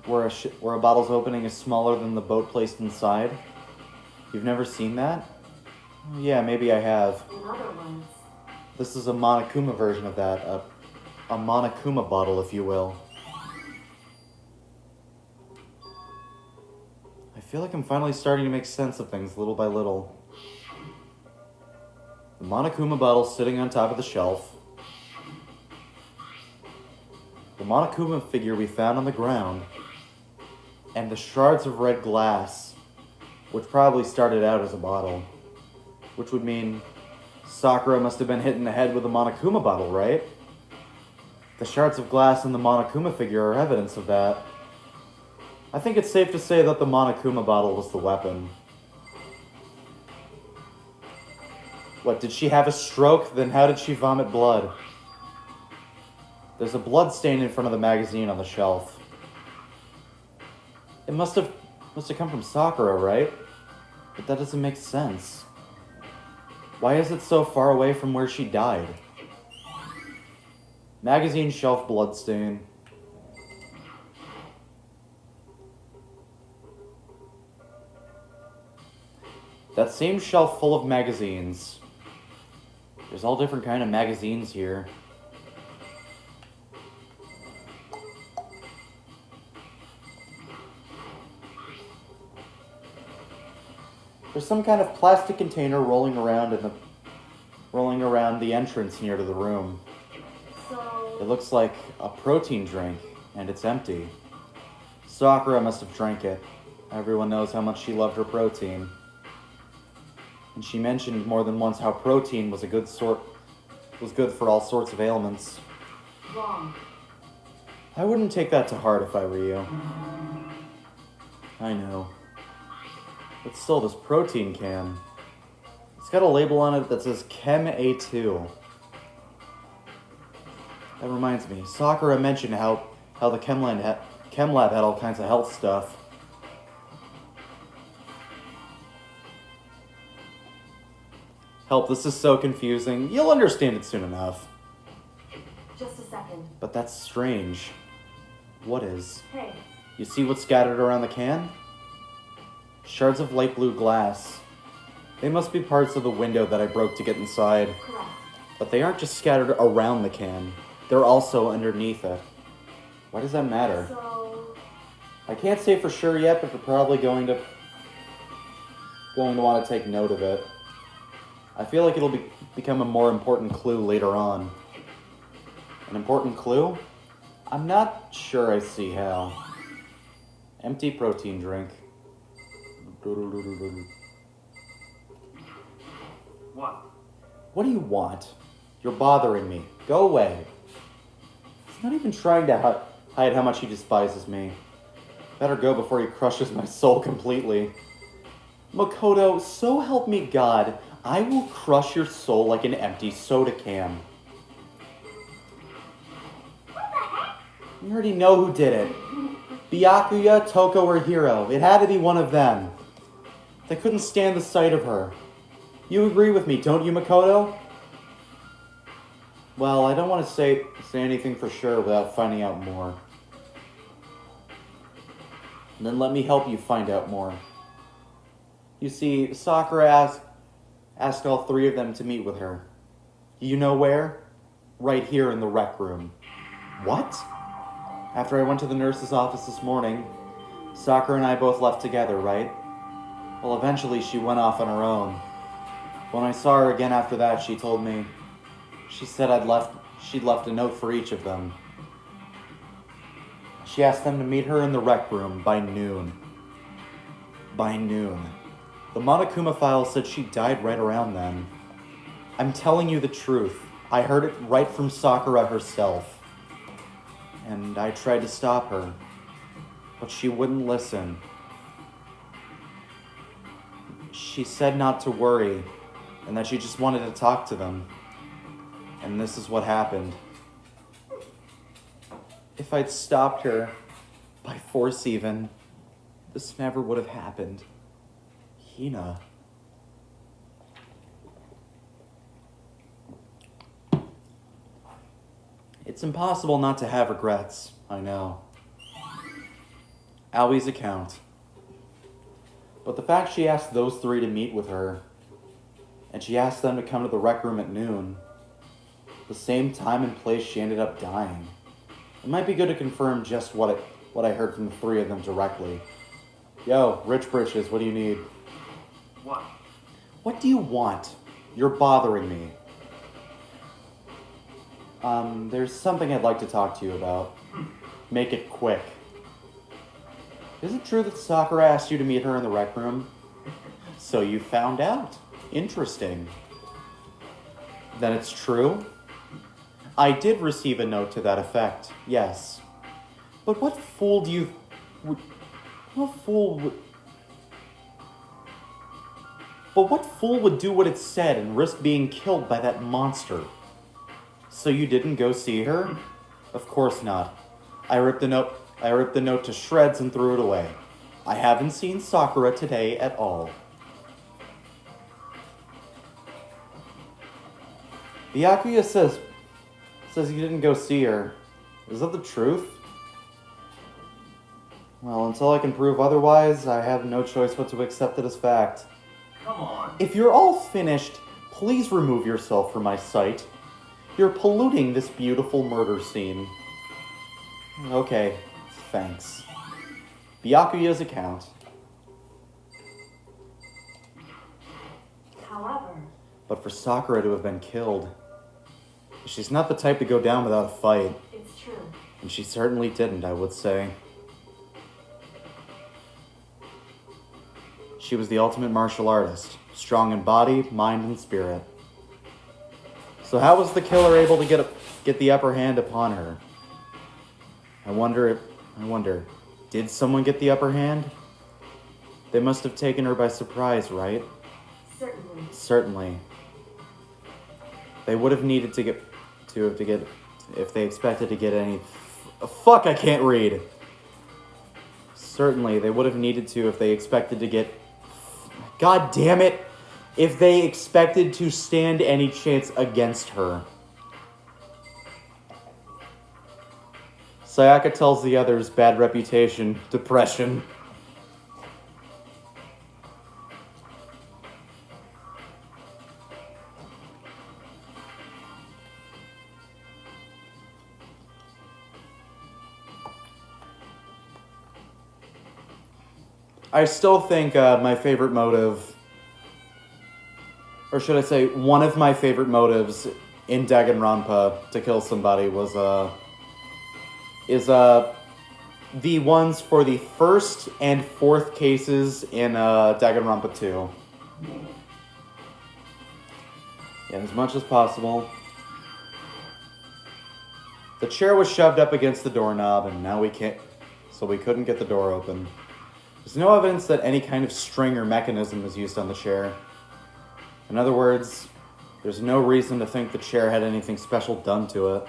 where a bottle's opening is smaller than the boat placed inside. You've never seen that? Oh, yeah, maybe I have. in other ones. This is a Monokuma version of that. A Monokuma bottle, if you will. I feel like I'm finally starting to make sense of things little by little. The Monokuma bottle sitting on top of the shelf. The Monokuma figure we found on the ground. And the shards of red glass, which probably started out as a bottle. Which would mean Sakura must have been hit in the head with a Monokuma bottle, right? The shards of glass in the Monokuma figure are evidence of that. I think it's safe to say that the Monokuma bottle was the weapon. What, did she have a stroke? Then how did she vomit blood? There's a blood stain in front of the magazine on the shelf. It must have come from Sakura, right? But that doesn't make sense. Why is it so far away from where she died? Magazine shelf bloodstain. That same shelf full of magazines. There's all different kind of magazines here. There's some kind of plastic container rolling around the entrance near to the room. So, It looks like a protein drink, and it's empty. Sakura must have drank it. Everyone knows how much she loved her protein. And she mentioned more than once how protein was good for all sorts of ailments. wrong. I wouldn't take that to heart if I were you. I know. But still, this protein can. It's got a label on it that says Chem A2. That reminds me, Sakura mentioned how the chem lab had all kinds of health stuff. Help, this is so confusing. You'll understand it soon enough. Just a second. But that's strange. What is? Hey, You see what's scattered around the can? Shards of light blue glass. They must be parts of the window that I broke to get inside. correct. But they aren't just scattered around the can. They're also underneath it. Why does that matter? So, I can't say for sure yet, but they're probably going to want to take note of it. I feel like it'll become a more important clue later on. An important clue? I'm not sure I see how. Empty protein drink. What? What do you want? You're bothering me. Go away. He's not even trying to hide how much he despises me. Better go before he crushes my soul completely. Makoto, so help me God, I will crush your soul like an empty soda can. You already know who did it. Byakuya, Toko, or Hiro. It had to be one of them. They couldn't stand the sight of her. You agree with me, don't you, Makoto? Well, I don't want to say anything for sure without finding out more. And then let me help you find out more. You see, Sakura asked all three of them to meet with her. You know where? Right here in the rec room. What? After I went to the nurse's office this morning, Sakura and I both left together, right? Well, eventually she went off on her own. When I saw her again after that, she told me, she said she'd left a note for each of them. She asked them to meet her in the rec room by noon. By noon. The Monokuma file said she died right around then. I'm telling you the truth. I heard it right from Sakura herself. And I tried to stop her, but she wouldn't listen. She said not to worry, and that she just wanted to talk to them. And this is what happened. If I'd stopped her, by force even, this never would have happened. Hina. It's impossible not to have regrets, I know. Aoi's account. But the fact she asked those three to meet with her, and she asked them to come to the rec room at noon, the same time and place she ended up dying. It might be good to confirm just what I heard from the three of them directly. Yo, Rich Britches, what do you need? What? What do you want? You're bothering me. There's something I'd like to talk to you about. Make it quick. Is it true that Sakura asked you to meet her in the rec room? So you found out. Interesting. Then it's true? I did receive a note to that effect, yes. But what fool would do what it said and risk being killed by that monster? So you didn't go see her? Of course not. I ripped the note to shreds and threw it away. I haven't seen Sakura today at all. Byakuya says you didn't go see her. Is that the truth? Well, until I can prove otherwise, I have no choice but to accept it as fact. Come on. If you're all finished, please remove yourself from my sight. You're polluting this beautiful murder scene. Okay, thanks. Byakuya's account. However, But for Sakura to have been killed, she's not the type to go down without a fight. it's true. And she certainly didn't, I would say. She was the ultimate martial artist, strong in body, mind, and spirit. So how was the killer able to get the upper hand upon her? I wonder, did someone get the upper hand? They must have taken her by surprise, right? Certainly. Certainly. They would have needed to get if they expected to get any. Fuck! I can't read. Certainly, they would have needed to if they expected to get. God damn it! if they expected to stand any chance against her. Sayaka tells the others bad reputation, depression. I still think my favorite motive, or should I say, one of my favorite motives in Danganronpa to kill somebody was the ones for the first and fourth cases in Danganronpa 2. Yeah, as much as possible. The chair was shoved up against the doorknob, and now we can't, so we couldn't get the door open. There's no evidence that any kind of string or mechanism was used on the chair. In other words, there's no reason to think the chair had anything special done to it.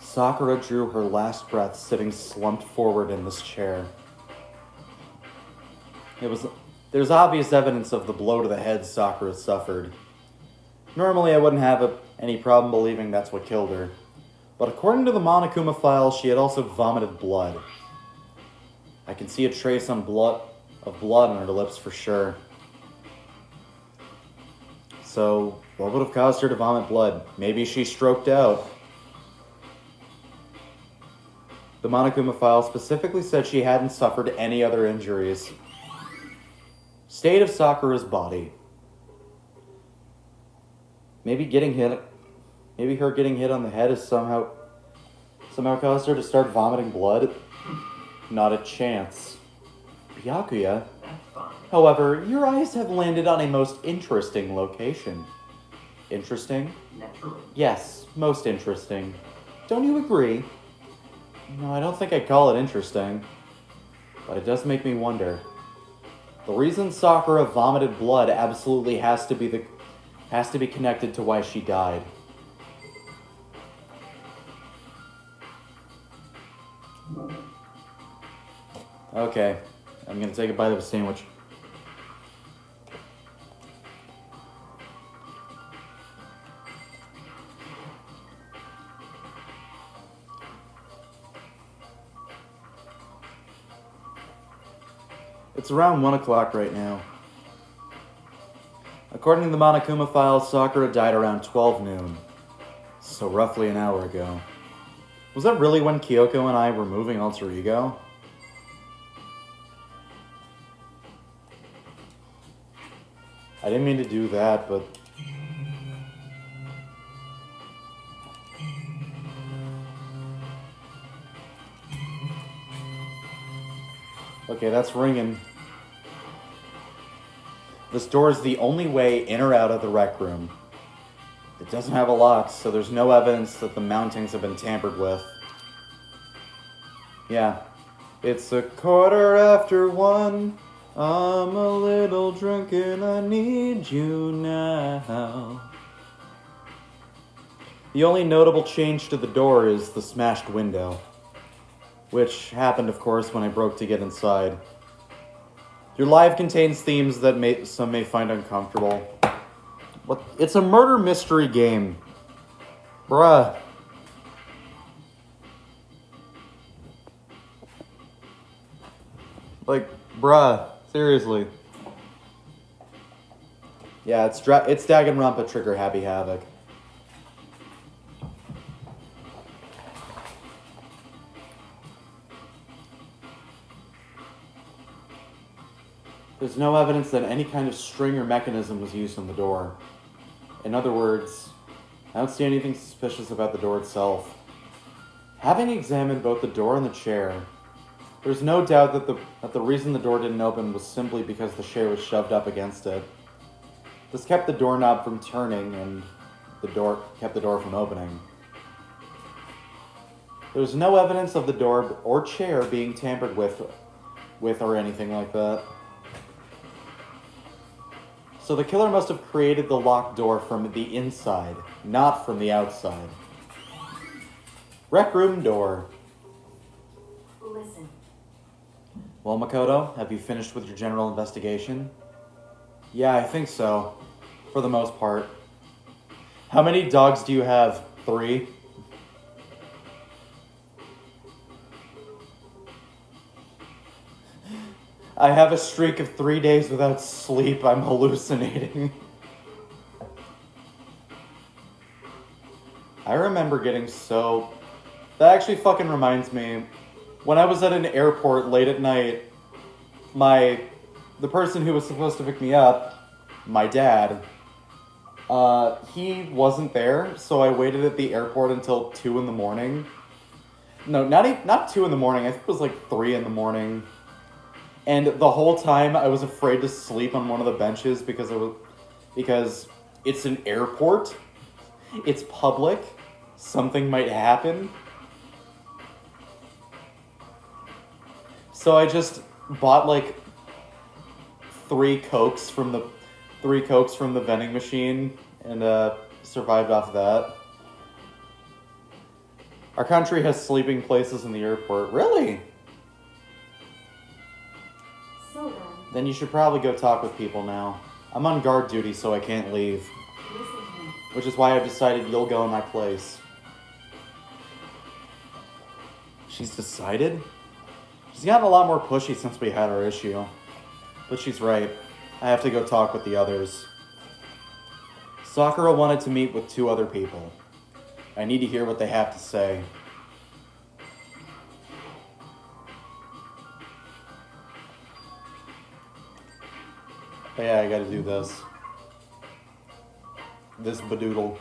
Sakura drew her last breath sitting slumped forward in this chair. There's obvious evidence of the blow to the head Sakura suffered. Normally I wouldn't have any problem believing that's what killed her. But according to the Monokuma file, she had also vomited blood. I can see a trace of blood on her lips for sure. So, what would have caused her to vomit blood? Maybe she stroked out. The Monokuma file specifically said she hadn't suffered any other injuries. State of Sakura's body. Maybe her getting hit on the head has somehow caused her to start vomiting blood? Not a chance. Byakuya, however, your eyes have landed on a most interesting location. Interesting? Naturally. Yes, most interesting. Don't you agree? No, I don't think I'd call it interesting. But it does make me wonder. The reason Sakura vomited blood absolutely has to be connected to why she died. Okay, I'm gonna take a bite of a sandwich. It's around 1 o'clock right now. According to the Monokuma file, Sakura died around 12 noon. So roughly an hour ago. Was that really when Kyoko and I were moving Alter Ego? I didn't mean to do that, but... Okay, that's ringing. This door is the only way in or out of the rec room. It doesn't have a lock, so there's no evidence that the mountings have been tampered with. Yeah. It's 1:15. I'm a little drunk and I need you now. The only notable change to the door is the smashed window. Which happened, of course, when I broke to get inside. Your live contains themes that some may find uncomfortable. What? It's a murder mystery game. Bruh. Like, bruh. Seriously. Yeah, it's Danganronpa Trigger Happy Havoc. There's no evidence that any kind of string or mechanism was used on the door. In other words, I don't see anything suspicious about the door itself. Having examined both the door and the chair, there's no doubt that the reason the door didn't open was simply because the chair was shoved up against it. This kept the doorknob from turning and kept the door from opening. There's no evidence of the door or chair being tampered with or anything like that. So the killer must have created the locked door from the inside, not from the outside. Rec room door. Listen, Well, Makoto, have you finished with your general investigation? Yeah, I think so. For the most part. How many dogs do you have? 3? I have a streak of 3 days without sleep. I'm hallucinating. I remember getting so... That actually fucking reminds me. When I was at an airport late at night, the person who was supposed to pick me up, my dad, he wasn't there, so I waited at the airport until 2 in the morning. No, not 2 in the morning. I think it was like 3 in the morning. And the whole time I was afraid to sleep on one of the benches because it's an airport. It's public. Something might happen. So I just bought like 3 Cokes from the vending machine and survived off of that. Our country has sleeping places in the airport. Really? So Then you should probably go talk with people now. I'm on guard duty, so I can't leave. listen to me. Which is why I've decided you'll go in my place. She's decided? She's gotten a lot more pushy since we had our issue. But she's right. I have to go talk with the others. Sakura wanted to meet with 2 other people. I need to hear what they have to say. But yeah, I gotta do this. This badoodle.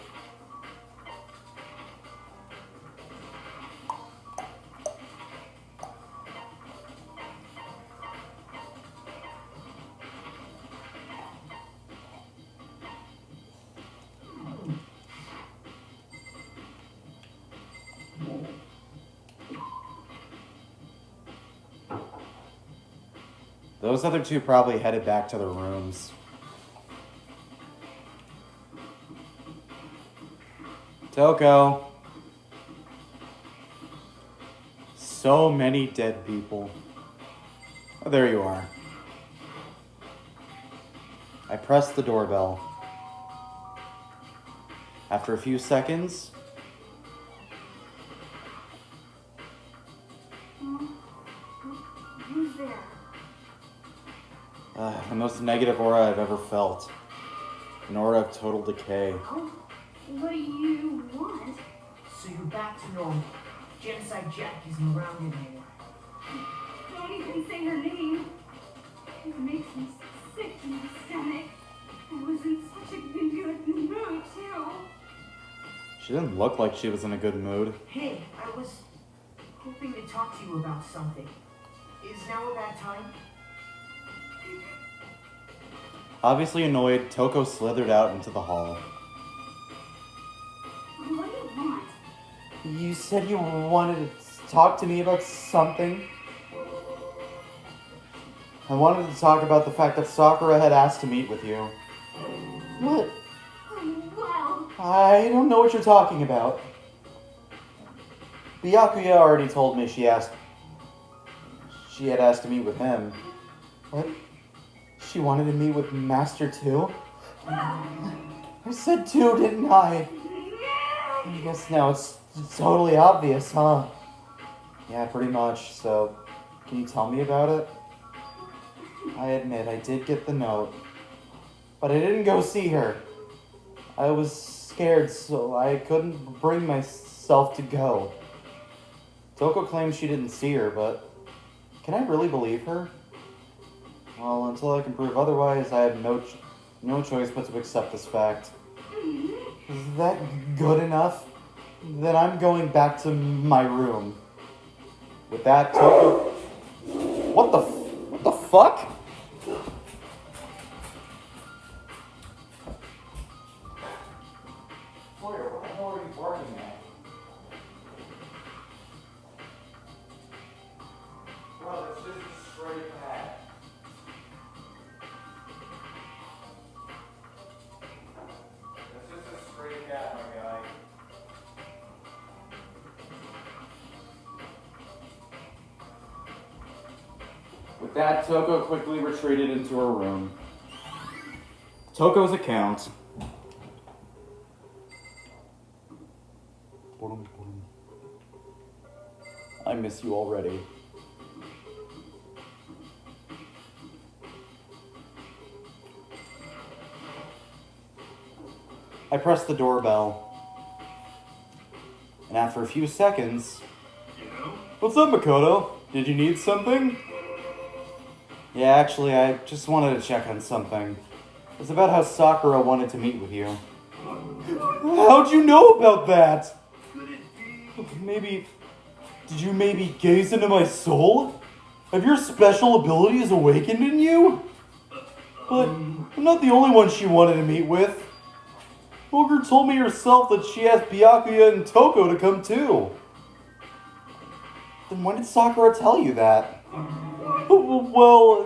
Those other 2 probably headed back to their rooms. Toko. So many dead people. Oh, there you are. I pressed the doorbell. After a few seconds, Who's there? the most negative aura I've ever felt. An aura of total decay. Oh, what do you want? So you're back to normal. Genocide Jack isn't around anymore. Don't even say her name. It makes me sick to my stomach. I was in such a good mood, too. She didn't look like she was in a good mood. Hey, I was hoping to talk to you about something. Is now a bad time? Obviously annoyed, Toko slithered out into the hall. What do you want? You said you wanted to talk to me about something? I wanted to talk about the fact that Sakura had asked to meet with you. What? Well, I don't know what you're talking about. Byakuya already told me she had asked to meet with him. What? She wanted to meet with Master too? I said 2, didn't I? I guess now it's totally obvious, huh? Yeah, pretty much. So, can you tell me about it? I admit, I did get the note. But I didn't go see her. I was scared, so I couldn't bring myself to go. Toko claims she didn't see her, but can I really believe her? Well, until I can prove otherwise, I have no choice but to accept this fact. Is that good enough? Then I'm going back to my room. With that, Toko... What the fuck? Sawyer, what the hell are you barking at? Bro, that's just a stray cat. That's just a stray cat, my guy. With that, Toko quickly retreated into her room. Toko's account. I miss you already. I pressed the doorbell. And after a few seconds... What's up, Makoto? Did you need something? Yeah, actually, I just wanted to check on something. It's about how Sakura wanted to meet with you. How'd you know about that? Maybe... Did you maybe gaze into my soul? Have your special abilities awakened in you? But I'm not the only one she wanted to meet with. Ogre told me herself that she asked Byakuya and Toko to come too. Then when did Sakura tell you that? Well,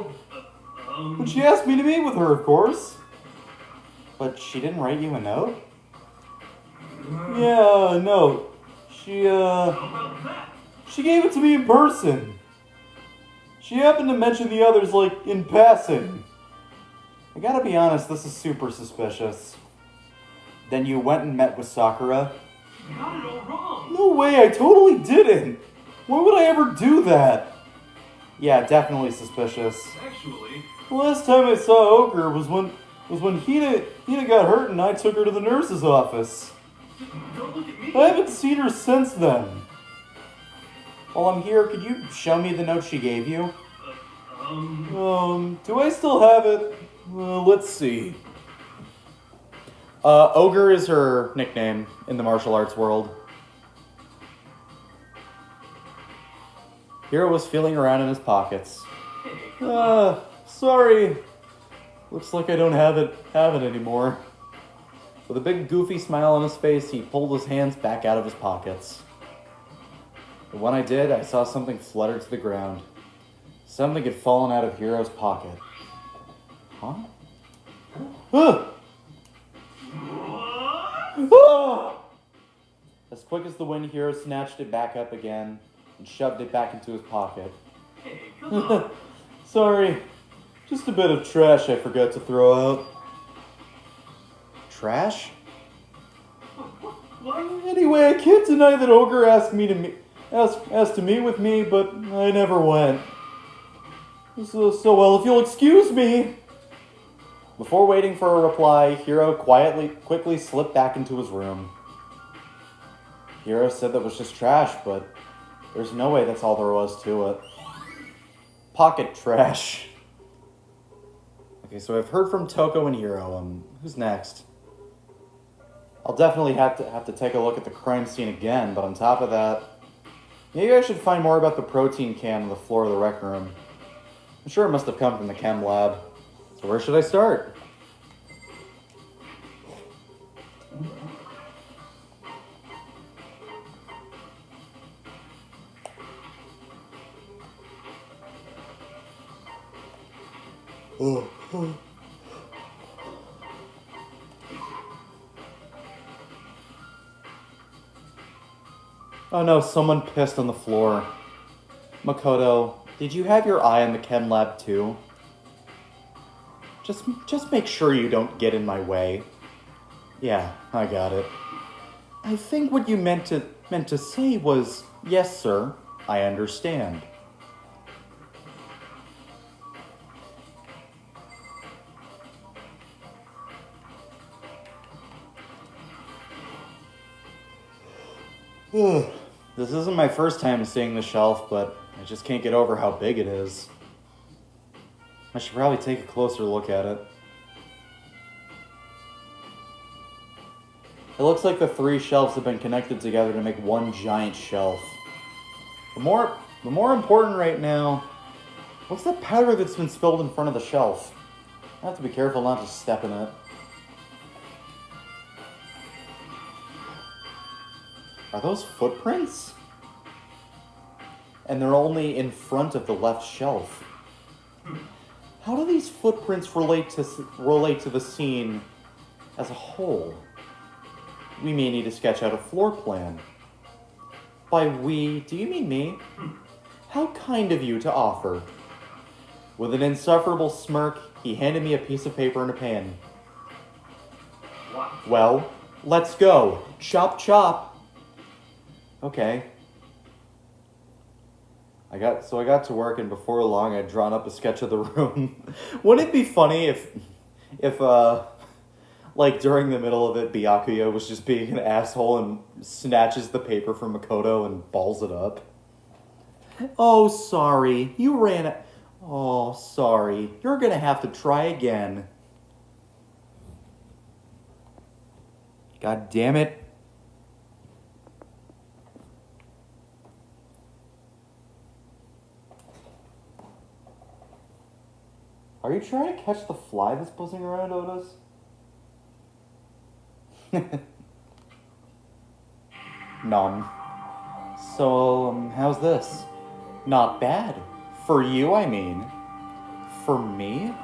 when she asked me to meet with her, of course. But she didn't write you a note? Yeah, a note. She gave it to me in person. She happened to mention the others, like, in passing. I gotta be honest, this is super suspicious. Then you went and met with Sakura? You got it all wrong. No way, I totally didn't. Why would I ever do that? Yeah, definitely suspicious. Actually, The last time I saw Ogre was when Hina got hurt and I took her to the nurse's office. don't look at me. I haven't seen her since then. While I'm here, could you show me the note she gave you? Do I still have it? Let's see. Ogre is her nickname in the martial arts world. Hiro was feeling around in his pockets. Sorry. Looks like I don't have it anymore. With a big goofy smile on his face, he pulled his hands back out of his pockets. But when I did, I saw something flutter to the ground. Something had fallen out of Hiro's pocket. Huh? Ah! Ah! As quick as the wind, Hiro snatched it back up again and shoved it back into his pocket. Hey, come on. Sorry, just a bit of trash I forgot to throw out. Trash? What? Anyway, I can't deny that Ogre asked to meet with me, but I never went. So well, if you'll excuse me. Before waiting for a reply, Hiro quickly slipped back into his room. Hiro said that was just trash, but there's no way that's all there was to it. Pocket trash. Okay, so I've heard from Toko and Hiro. Who's next? I'll definitely have to take a look at the crime scene again, but on top of that, maybe I should find more about the protein can on the floor of the rec room. I'm sure it must have come from the chem lab. So where should I start? Oh no, someone pissed on the floor. Makoto, did you have your eye on the chem lab too? Just make sure you don't get in my way. Yeah, I got it. I think what you meant to say was, yes, sir, I understand. This isn't my first time seeing the shelf, but I just can't get over how big it is. I should probably take a closer look at it. It looks like the 3 shelves have been connected together to make one giant shelf. The more important right now, what's that powder that's been spilled in front of the shelf? I have to be careful not to step in it. Are those footprints? And they're only in front of the left shelf. How do these footprints relate to the scene as a whole? We may need to sketch out a floor plan. By we, do you mean me? How kind of you to offer. With an insufferable smirk, he handed me a piece of paper and a pen. What? Well, let's go. Chop chop. Okay. I got to work, and before long I'd drawn up a sketch of the room. Wouldn't it be funny if like during the middle of it, Byakuya was just being an asshole and snatches the paper from Makoto and balls it up? Oh, sorry. You ran it. Oh, sorry. You're gonna have to try again. God damn it. Are you trying to catch the fly that's buzzing around, Otis? Nom. So, how's this? Not bad. For you, I mean. For me?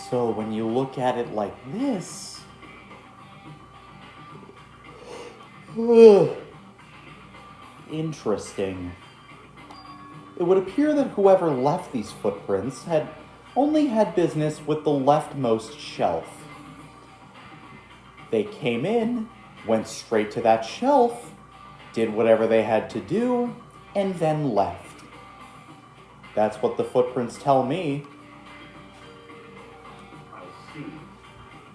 So, when you look at it like this... Interesting. It would appear that whoever left these footprints had only had business with the leftmost shelf. They came in, went straight to that shelf, did whatever they had to do, and then left. That's what the footprints tell me. I see.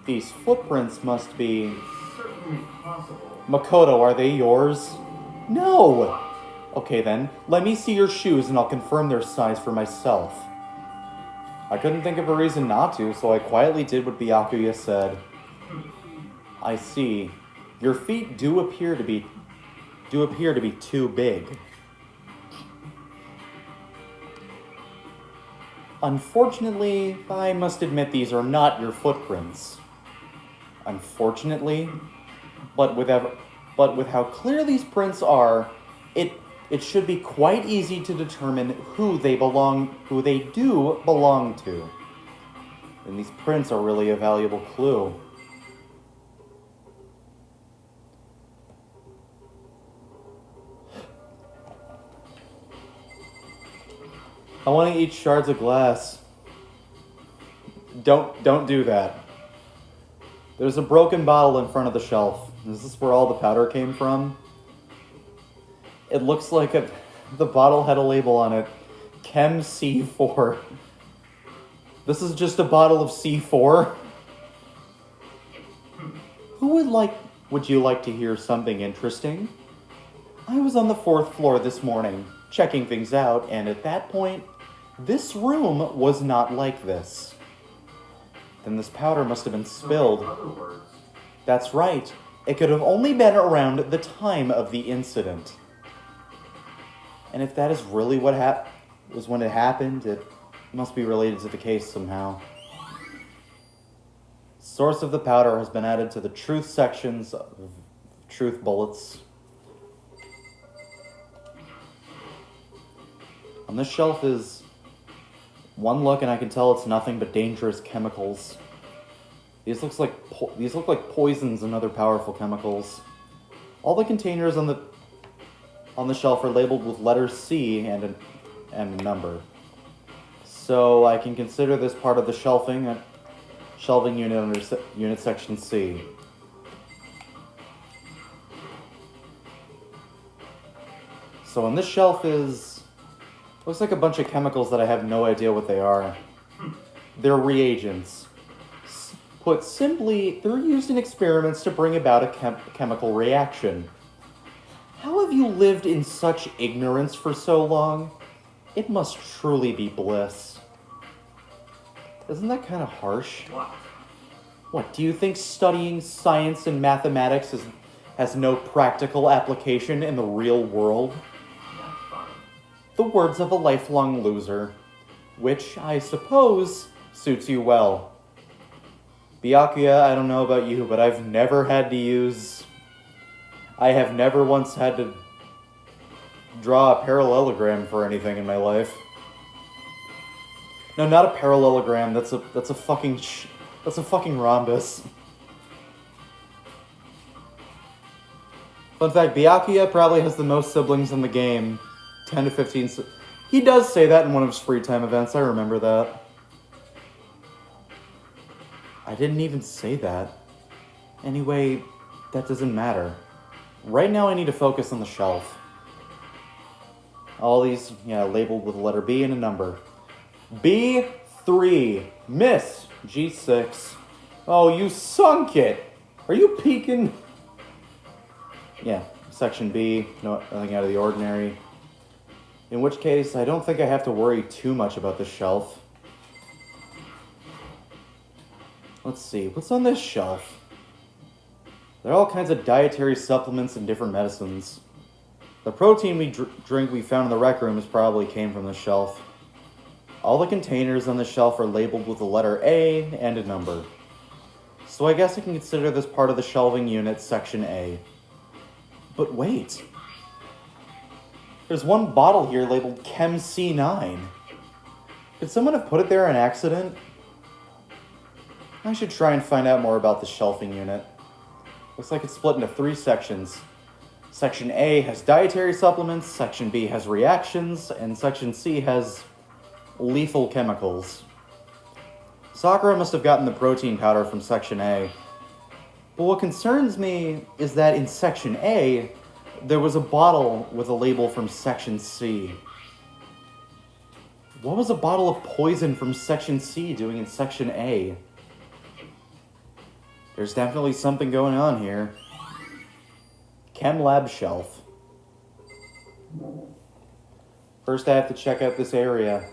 These footprints must be... Certainly possible. Makoto, are they yours? No! Okay then, let me see your shoes and I'll confirm their size for myself. I couldn't think of a reason not to, so I quietly did what Byakuya said. I see. Your feet do appear to be too big. Unfortunately, I must admit these are not your footprints. Unfortunately, but with how clear these prints are, it should be quite easy to determine who they do belong to. And these prints are really a valuable clue. I want to eat shards of glass. Don't do that. There's a broken bottle in front of the shelf. Is this where all the powder came from? It looks like the bottle had a label on it. Chem C4. This is just a bottle of C4? Would you like to hear something interesting? I was on the 4th floor this morning, checking things out, and at that point, this room was not like this. Then this powder must have been spilled. In other words, That's right. It could have only been around the time of the incident. And if that is really what was when it happened, it must be related to the case somehow. Source of the powder has been added to the truth sections of truth bullets. On this shelf is one look, and I can tell it's nothing but dangerous chemicals. These look like poisons and other powerful chemicals. All the containers on the shelf are labeled with letters C and a number. So I can consider this part of the shelving unit under unit section C. So on this shelf looks like a bunch of chemicals that I have no idea what they are. They're reagents. Put simply, they're used in experiments to bring about a chemical reaction. How have you lived in such ignorance for so long? It must truly be bliss. Isn't that kind of harsh? What, do you think studying science and mathematics has no practical application in the real world? The words of a lifelong loser, which, I suppose, suits you well. Byakuya, I don't know about you, but I have never once had to draw a parallelogram for anything in my life. No, not a parallelogram, that's a fucking rhombus. Fun fact, Byakuya probably has the most siblings in the game. 10 to 15 He does say that in one of his free time events. I remember that. I didn't even say that. Anyway, that doesn't matter. Right now I need to focus on the shelf. All these, labeled with a letter B and a number. B3. Miss. G6. Oh, you sunk it. Are you peeking? Yeah, section B. Nothing out of the ordinary. In which case, I don't think I have to worry too much about this shelf. Let's see, what's on this shelf? There are all kinds of dietary supplements and different medicines. The protein drink we found in the rec room probably came from this shelf. All the containers on the shelf are labeled with the letter A and a number. So I guess I can consider this part of the shelving unit, section A. But wait. There's one bottle here labeled Chem C9. Could someone have put it there on accident? I should try and find out more about the shelving unit. Looks like it's split into 3 sections. Section A has dietary supplements, Section B has reactions, and Section C has lethal chemicals. Sakura must have gotten the protein powder from Section A. But what concerns me is that in Section A, there was a bottle with a label from Section C. What was a bottle of poison from Section C doing in Section A? There's definitely something going on here. Chem lab shelf. First I have to check out this area.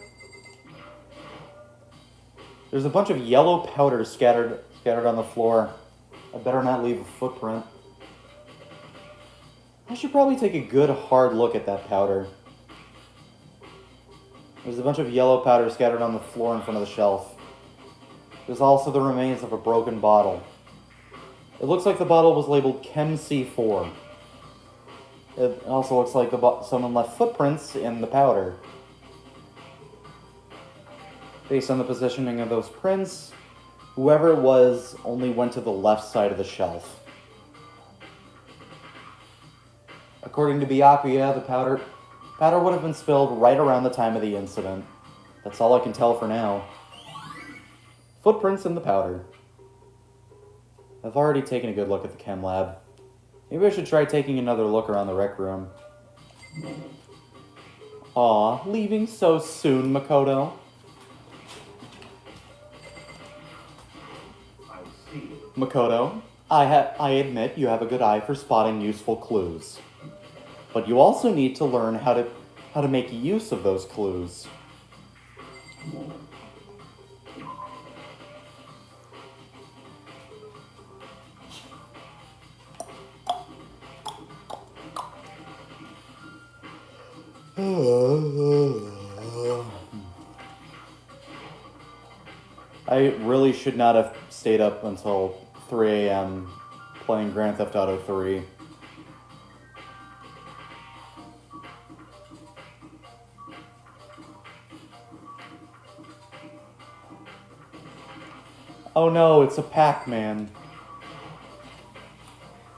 There's a bunch of yellow powder scattered on the floor. I better not leave a footprint. I should probably take a good hard look at that powder. There's a bunch of yellow powder scattered on the floor in front of the shelf. There's also the remains of a broken bottle. It looks like the bottle was labeled Chem C4. It also looks like someone left footprints in the powder. Based on the positioning of those prints, whoever it was only went to the left side of the shelf. According to Byakuya, the powder would have been spilled right around the time of the incident. That's all I can tell for now. Footprints in the powder. I've already taken a good look at the chem lab. Maybe I should try taking another look around the rec room. Aw, leaving so soon, Makoto. I see. Makoto, I admit you have a good eye for spotting useful clues. But you also need to learn how to make use of those clues. I really should not have stayed up until 3 a.m. playing Grand Theft Auto 3. Oh no, it's a Pac-Man.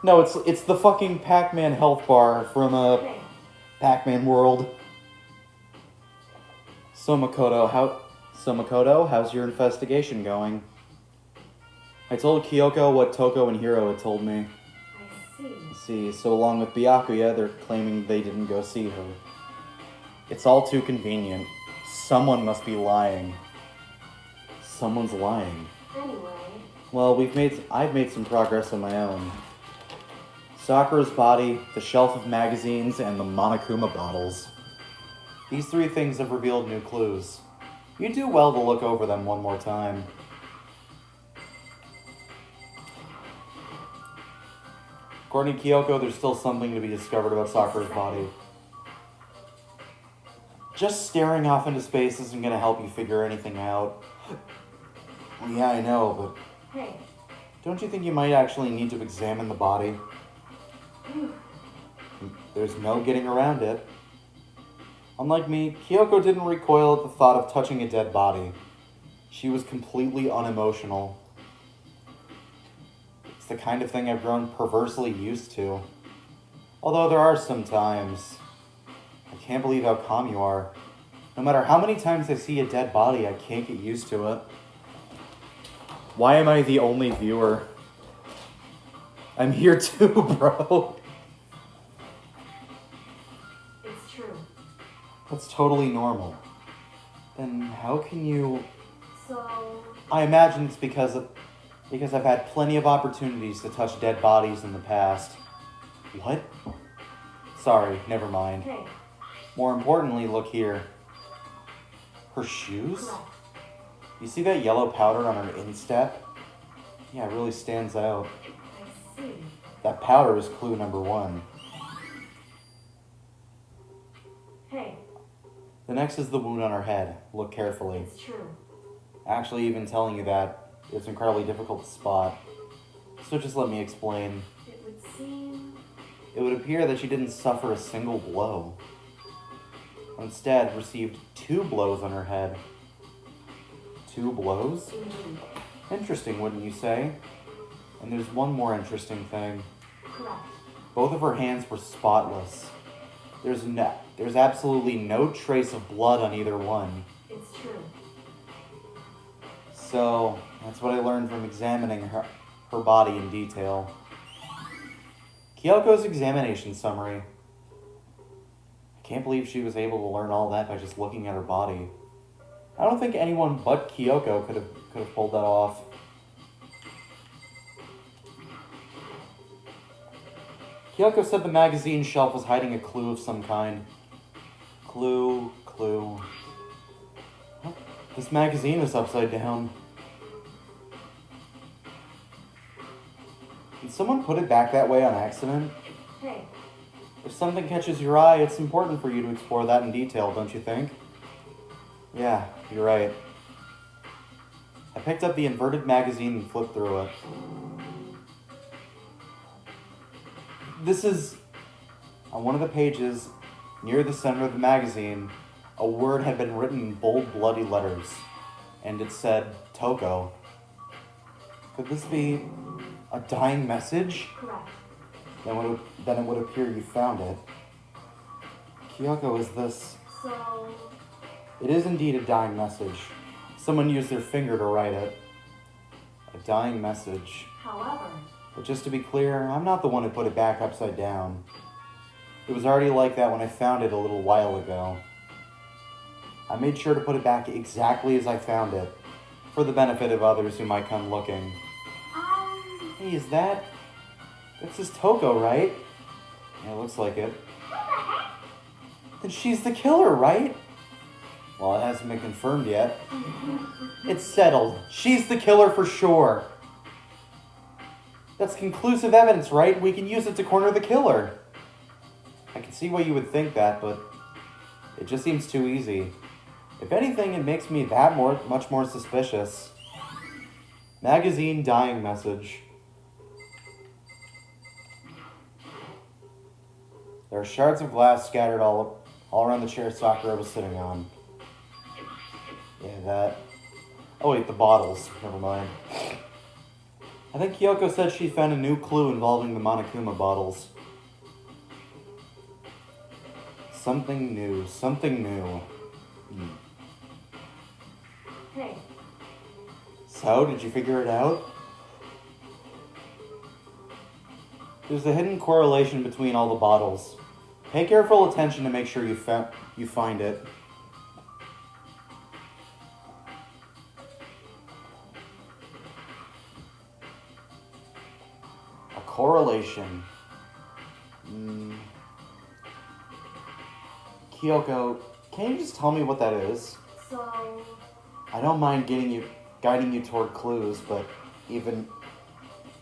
No, it's the fucking Pac-Man health bar from Pac-Man World. So Makoto, how's your investigation going? I told Kyoko what Toko and Hiro had told me. I See, so along with Byakuya, they're claiming they didn't go see her. It's all too convenient. Someone must be lying. Someone's lying. Anyway. Well, I've made some progress on my own. Sakura's body, the shelf of magazines, and the Monokuma bottles. These 3 things have revealed new clues. You do well to look over them one more time. According to Kyoko, there's still something to be discovered about Sakura's body. Just staring off into space isn't going to help you figure anything out. Yeah, I know, but Hey. don't you think you might actually need to examine the body? There's no getting around it. Unlike me, Kyoko didn't recoil at the thought of touching a dead body. She was completely unemotional. It's the kind of thing I've grown perversely used to. Although there are some times. I can't believe how calm you are. No matter how many times I see a dead body, I can't get used to it. Why am I the only viewer? I'm here too, bro. It's true. That's totally normal. Then how can you... So, I imagine it's because I've had plenty of opportunities to touch dead bodies in the past. What? Sorry, never mind. hey, More importantly, look here. Her shoes? correct. You see that yellow powder on her instep? Yeah, it really stands out. I see. That powder is clue number 1. Hey, The next is the wound on her head. Look carefully. it's true. Actually, even telling you that, it's incredibly difficult to spot. So just let me explain. It would seem... It would appear that she didn't suffer a single blow. Instead, received 2 blows on her head. 2 blows? Indeed. Interesting, wouldn't you say? And there's one more interesting thing. Correct. Both of her hands were spotless. There's absolutely no trace of blood on either one. It's true. So, that's what I learned from examining her body in detail. Kyoko's examination summary. I can't believe she was able to learn all that by just looking at her body. I don't think anyone but Kyoko could have pulled that off. Kyoko said the magazine shelf was hiding a clue of some kind. Clue. Oh, this magazine is upside down. Did someone put it back that way on accident? Hey, If something catches your eye, it's important for you to explore that in detail, don't you think? Yeah, you're right. I picked up the inverted magazine and flipped through it. This is... On one of the pages, near the center of the magazine, a word had been written in bold, bloody letters. And it said, Toko. Could this be a dying message? correct. Then it would appear you found it. Kyoko, is this... So, It is indeed a dying message. Someone used their finger to write it. A dying message. however, But just to be clear, I'm not the one who put it back upside down. It was already like that when I found it a little while ago. I made sure to put it back exactly as I found it, for the benefit of others who might come looking. Hey, is that... This is Toko, right? Yeah, it looks like it. Then she's the killer, right? Well, it hasn't been confirmed yet. It's settled. She's the killer for sure. That's conclusive evidence, right? We can use it to corner the killer. I can see why you would think that, but it just seems too easy. If anything, it makes me that much more suspicious. Magazine dying message. There are shards of glass scattered all around the chair Sakura was sitting on. Yeah, that. Oh wait, the bottles. Never mind. I think Kyoko said she found a new clue involving the Monokuma bottles. Something new. hey, So, did you figure it out? There's a hidden correlation between all the bottles. Pay careful attention to make sure you find it. A correlation. Kyoko, can you just tell me what that is? so, I don't mind guiding you toward clues, but even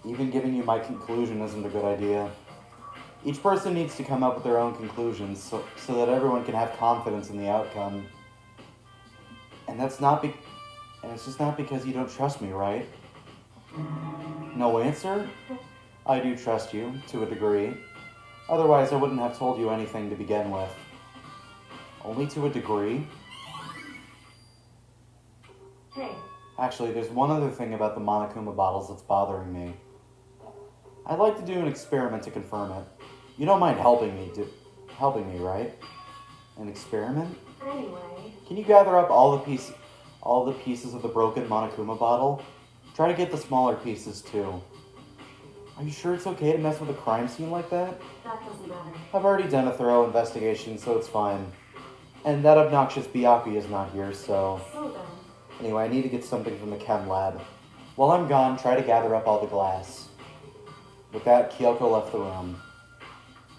giving you my conclusion isn't a good idea. Each person needs to come up with their own conclusions so that everyone can have confidence in the outcome. And it's just not because you don't trust me, right? No answer? I do trust you, to a degree. Otherwise, I wouldn't have told you anything to begin with. Only to a degree? hey, Actually, there's one other thing about the Monokuma bottles that's bothering me. I'd like to do an experiment to confirm it. You don't mind helping me, right? An experiment? anyway, Can you gather up all the pieces of the broken Monokuma bottle? Try to get the smaller pieces too. Are you sure it's okay to mess with a crime scene like that? That doesn't matter. I've already done a thorough investigation, so it's fine. And that obnoxious Byaku is not here, so... So then, Anyway, I need to get something from the chem lab. While I'm gone, try to gather up all the glass. With that, Kyoko left the room.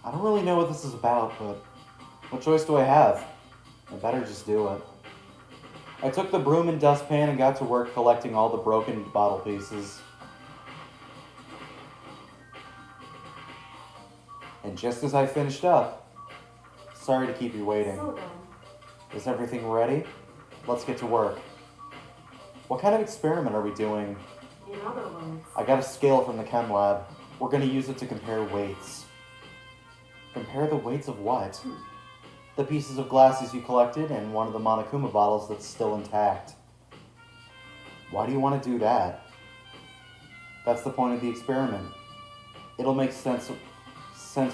I don't really know what this is about, but what choice do I have? I better just do it. I took the broom and dustpan and got to work collecting all the broken bottle pieces. And just as I finished up, sorry to keep you waiting. so then, Is everything ready? Let's get to work. What kind of experiment are we doing? in other words, I got a scale from the chem lab. We're gonna use it to compare weights. Compare the weights of what? The pieces of glasses you collected and one of the Monokuma bottles that's still intact. Why do you want to do that? That's the point of the experiment. It'll make sense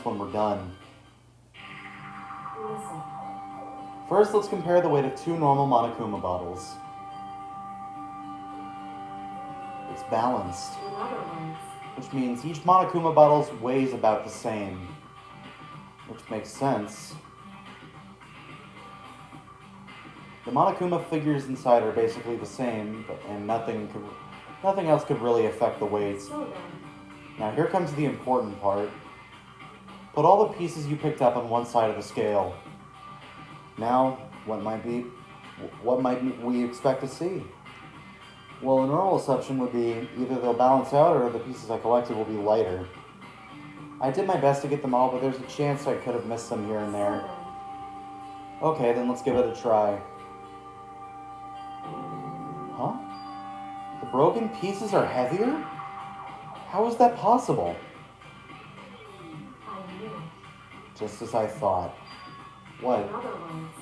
when we're done. listen. First, let's compare the weight of 2 normal Monokuma bottles. It's balanced, In other words, which means each Monokuma bottle weighs about the same. Which makes sense. The Monokuma figures inside are basically the same, and nothing else could really affect the weights. so then, Now here comes the important part. Put all the pieces you picked up on one side of the scale. Now, what might we expect to see? Well, a normal assumption would be either they'll balance out or the pieces I collected will be lighter. I did my best to get them all, but there's a chance I could have missed some here and so there. then, Okay, then let's give it a try. Huh? The broken pieces are heavier? How is that possible? I knew it. Just as I thought. What? In other words,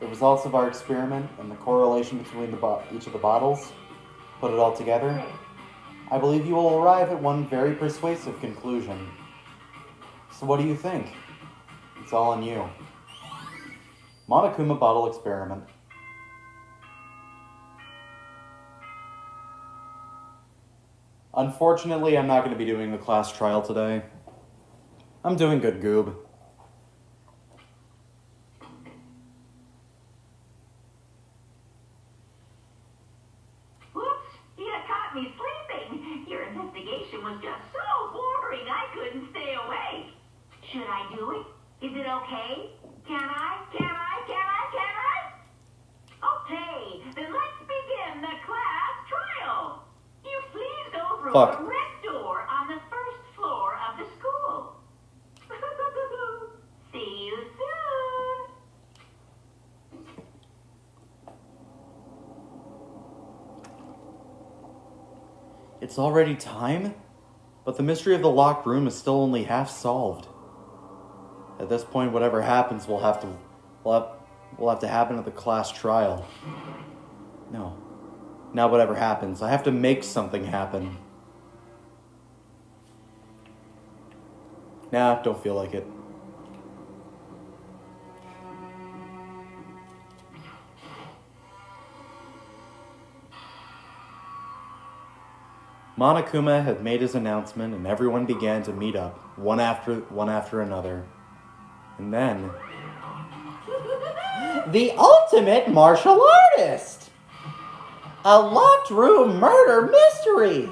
The results of our experiment and the correlation between each of the bottles? Put it all together? hey, I believe you will arrive at one very persuasive conclusion. So what do you think? It's all on you. Monokuma bottle experiment. Unfortunately, I'm not going to be doing the class trial today. I'm doing good, Goob. Whoops, you caught me sleeping. Your investigation was just so boring I couldn't stay awake. Should I do it? Is it okay? Can I? Okay, then let's begin the class trial. You please go through Fuck. the red door on the first floor of the school. See you soon. It's already time? But the mystery of the locked room is still only half solved. At this point, whatever happens will have to happen at the class trial. No. Now whatever happens, I have to make something happen. Nah, don't feel like it. Monokuma had made his announcement and everyone began to meet up, one after another. And then... The ultimate martial artist! A locked room murder mystery!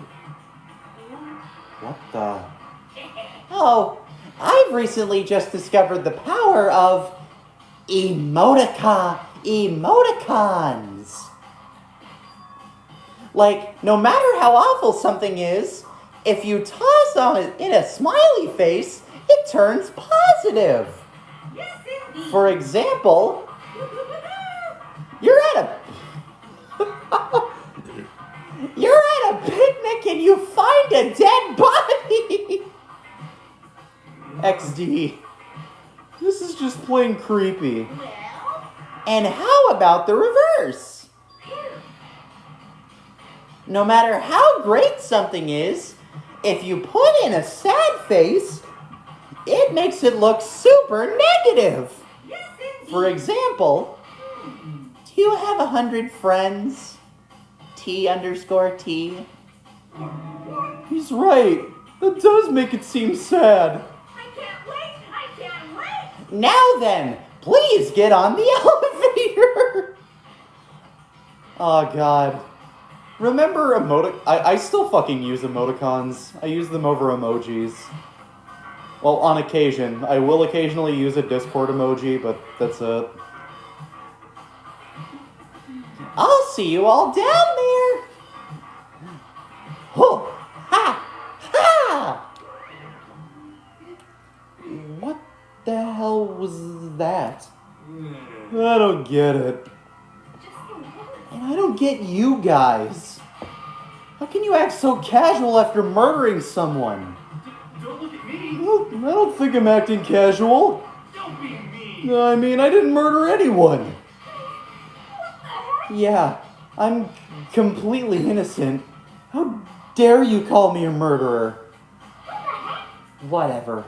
What the... Oh, I've recently just discovered the power of emoticons. Like, no matter how awful something is, if you toss on it in a smiley face, it turns positive. Yes, indeed. For example, you're at a picnic and you find a dead body. XD. This is just plain creepy. Well, And how about the reverse? No matter how great something is, if you put in a sad face, it makes it look super negative. yes, indeed. For example, Do you have 100 friends? T_T. He's right. That does make it seem sad. I can't wait! I can't wait! Now then, please get on the elevator. Oh, God. Remember I still fucking use emoticons. I use them over emojis. Well, on occasion. I will occasionally use a Discord emoji, but that's it. I'll see you all down there. Oh, ha, ha! What the hell was that? I don't get it. And I don't get you guys. How can you act so casual after murdering someone? Don't look at me. I don't think I'm acting casual. Don't be mean. I mean, I didn't murder anyone. Yeah, I'm completely innocent. How dare you call me a murderer? Whatever.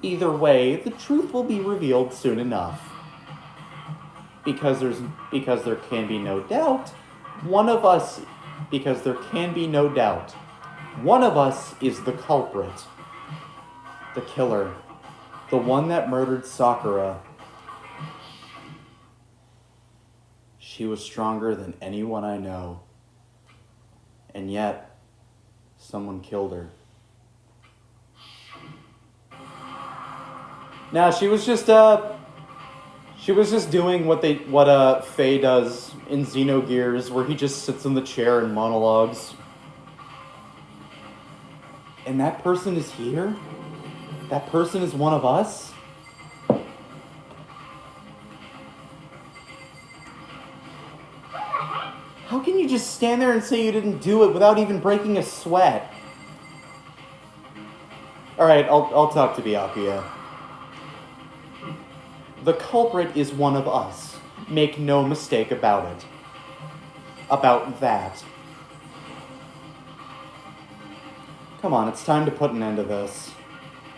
Either way, the truth will be revealed soon enough. Because there can be no doubt, one of us is the culprit. The killer. The one that murdered Sakura. She was stronger than anyone I know. And yet, someone killed her. Now, she was just doing what Faye does in Xenogears, where he just sits in the chair and monologues. And that person is here? That person is one of us? How can you just stand there and say you didn't do it without even breaking a sweat? Alright, I'll talk to Byakuya. The culprit is one of us. Make no mistake about it. About that. Come on, it's time to put an end to this.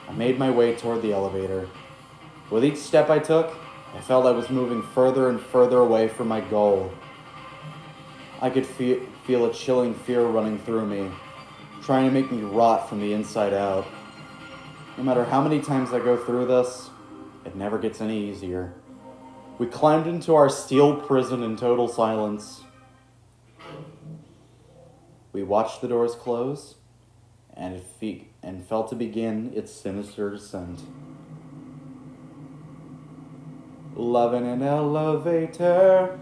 I made my way toward the elevator. With each step I took, I felt I was moving further and further away from my goal. I could feel a chilling fear running through me, trying to make me rot from the inside out. No matter how many times I go through this, it never gets any easier. We climbed into our steel prison in total silence. We watched the doors close, and felt to begin its sinister descent. Loving an elevator,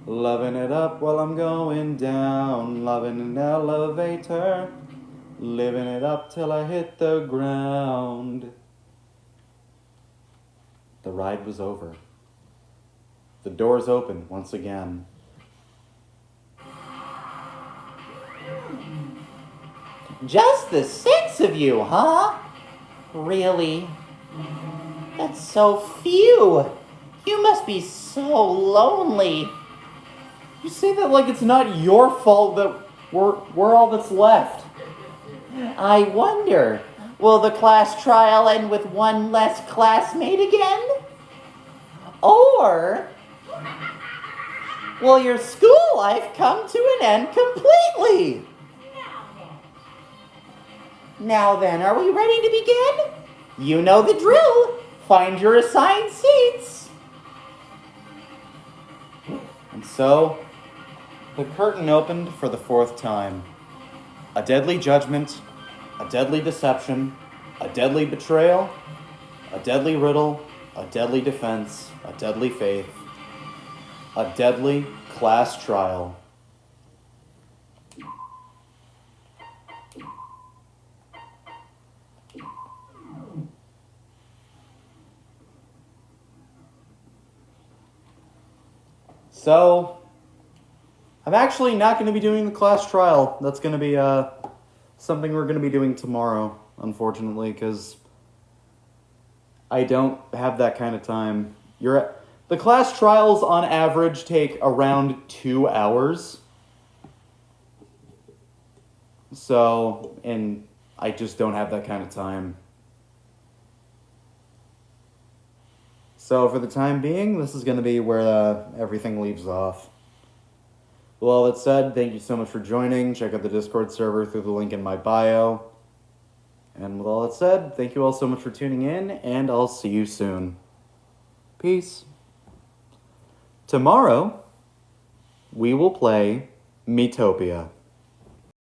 loving it up while I'm going down. Loving an elevator, living it up till I hit the ground. The ride was over. The doors opened once again. Just the 6 of you, huh? Really? That's so few. You must be so lonely. You say that like it's not your fault that we're all that's left. I wonder, will the class trial end with one less classmate again? Or will your school life come to an end completely? Now then, are we ready to begin? You know the drill. Find your assigned seats. And so, the curtain opened for the 4th time. A deadly judgment, a deadly deception, a deadly betrayal, a deadly riddle, a deadly defense, a deadly faith, a deadly class trial. So, I'm actually not going to be doing the class trial. That's going to be something we're going to be doing tomorrow, unfortunately, because I don't have that kind of time. The class trials, on average, take around 2 hours. So, and I just don't have that kind of time. So for the time being, this is going to be where everything leaves off. With all that said, thank you so much for joining. Check out the Discord server through the link in my bio. And with all that said, thank you all so much for tuning in, and I'll see you soon. Peace. Tomorrow, we will play Metopia.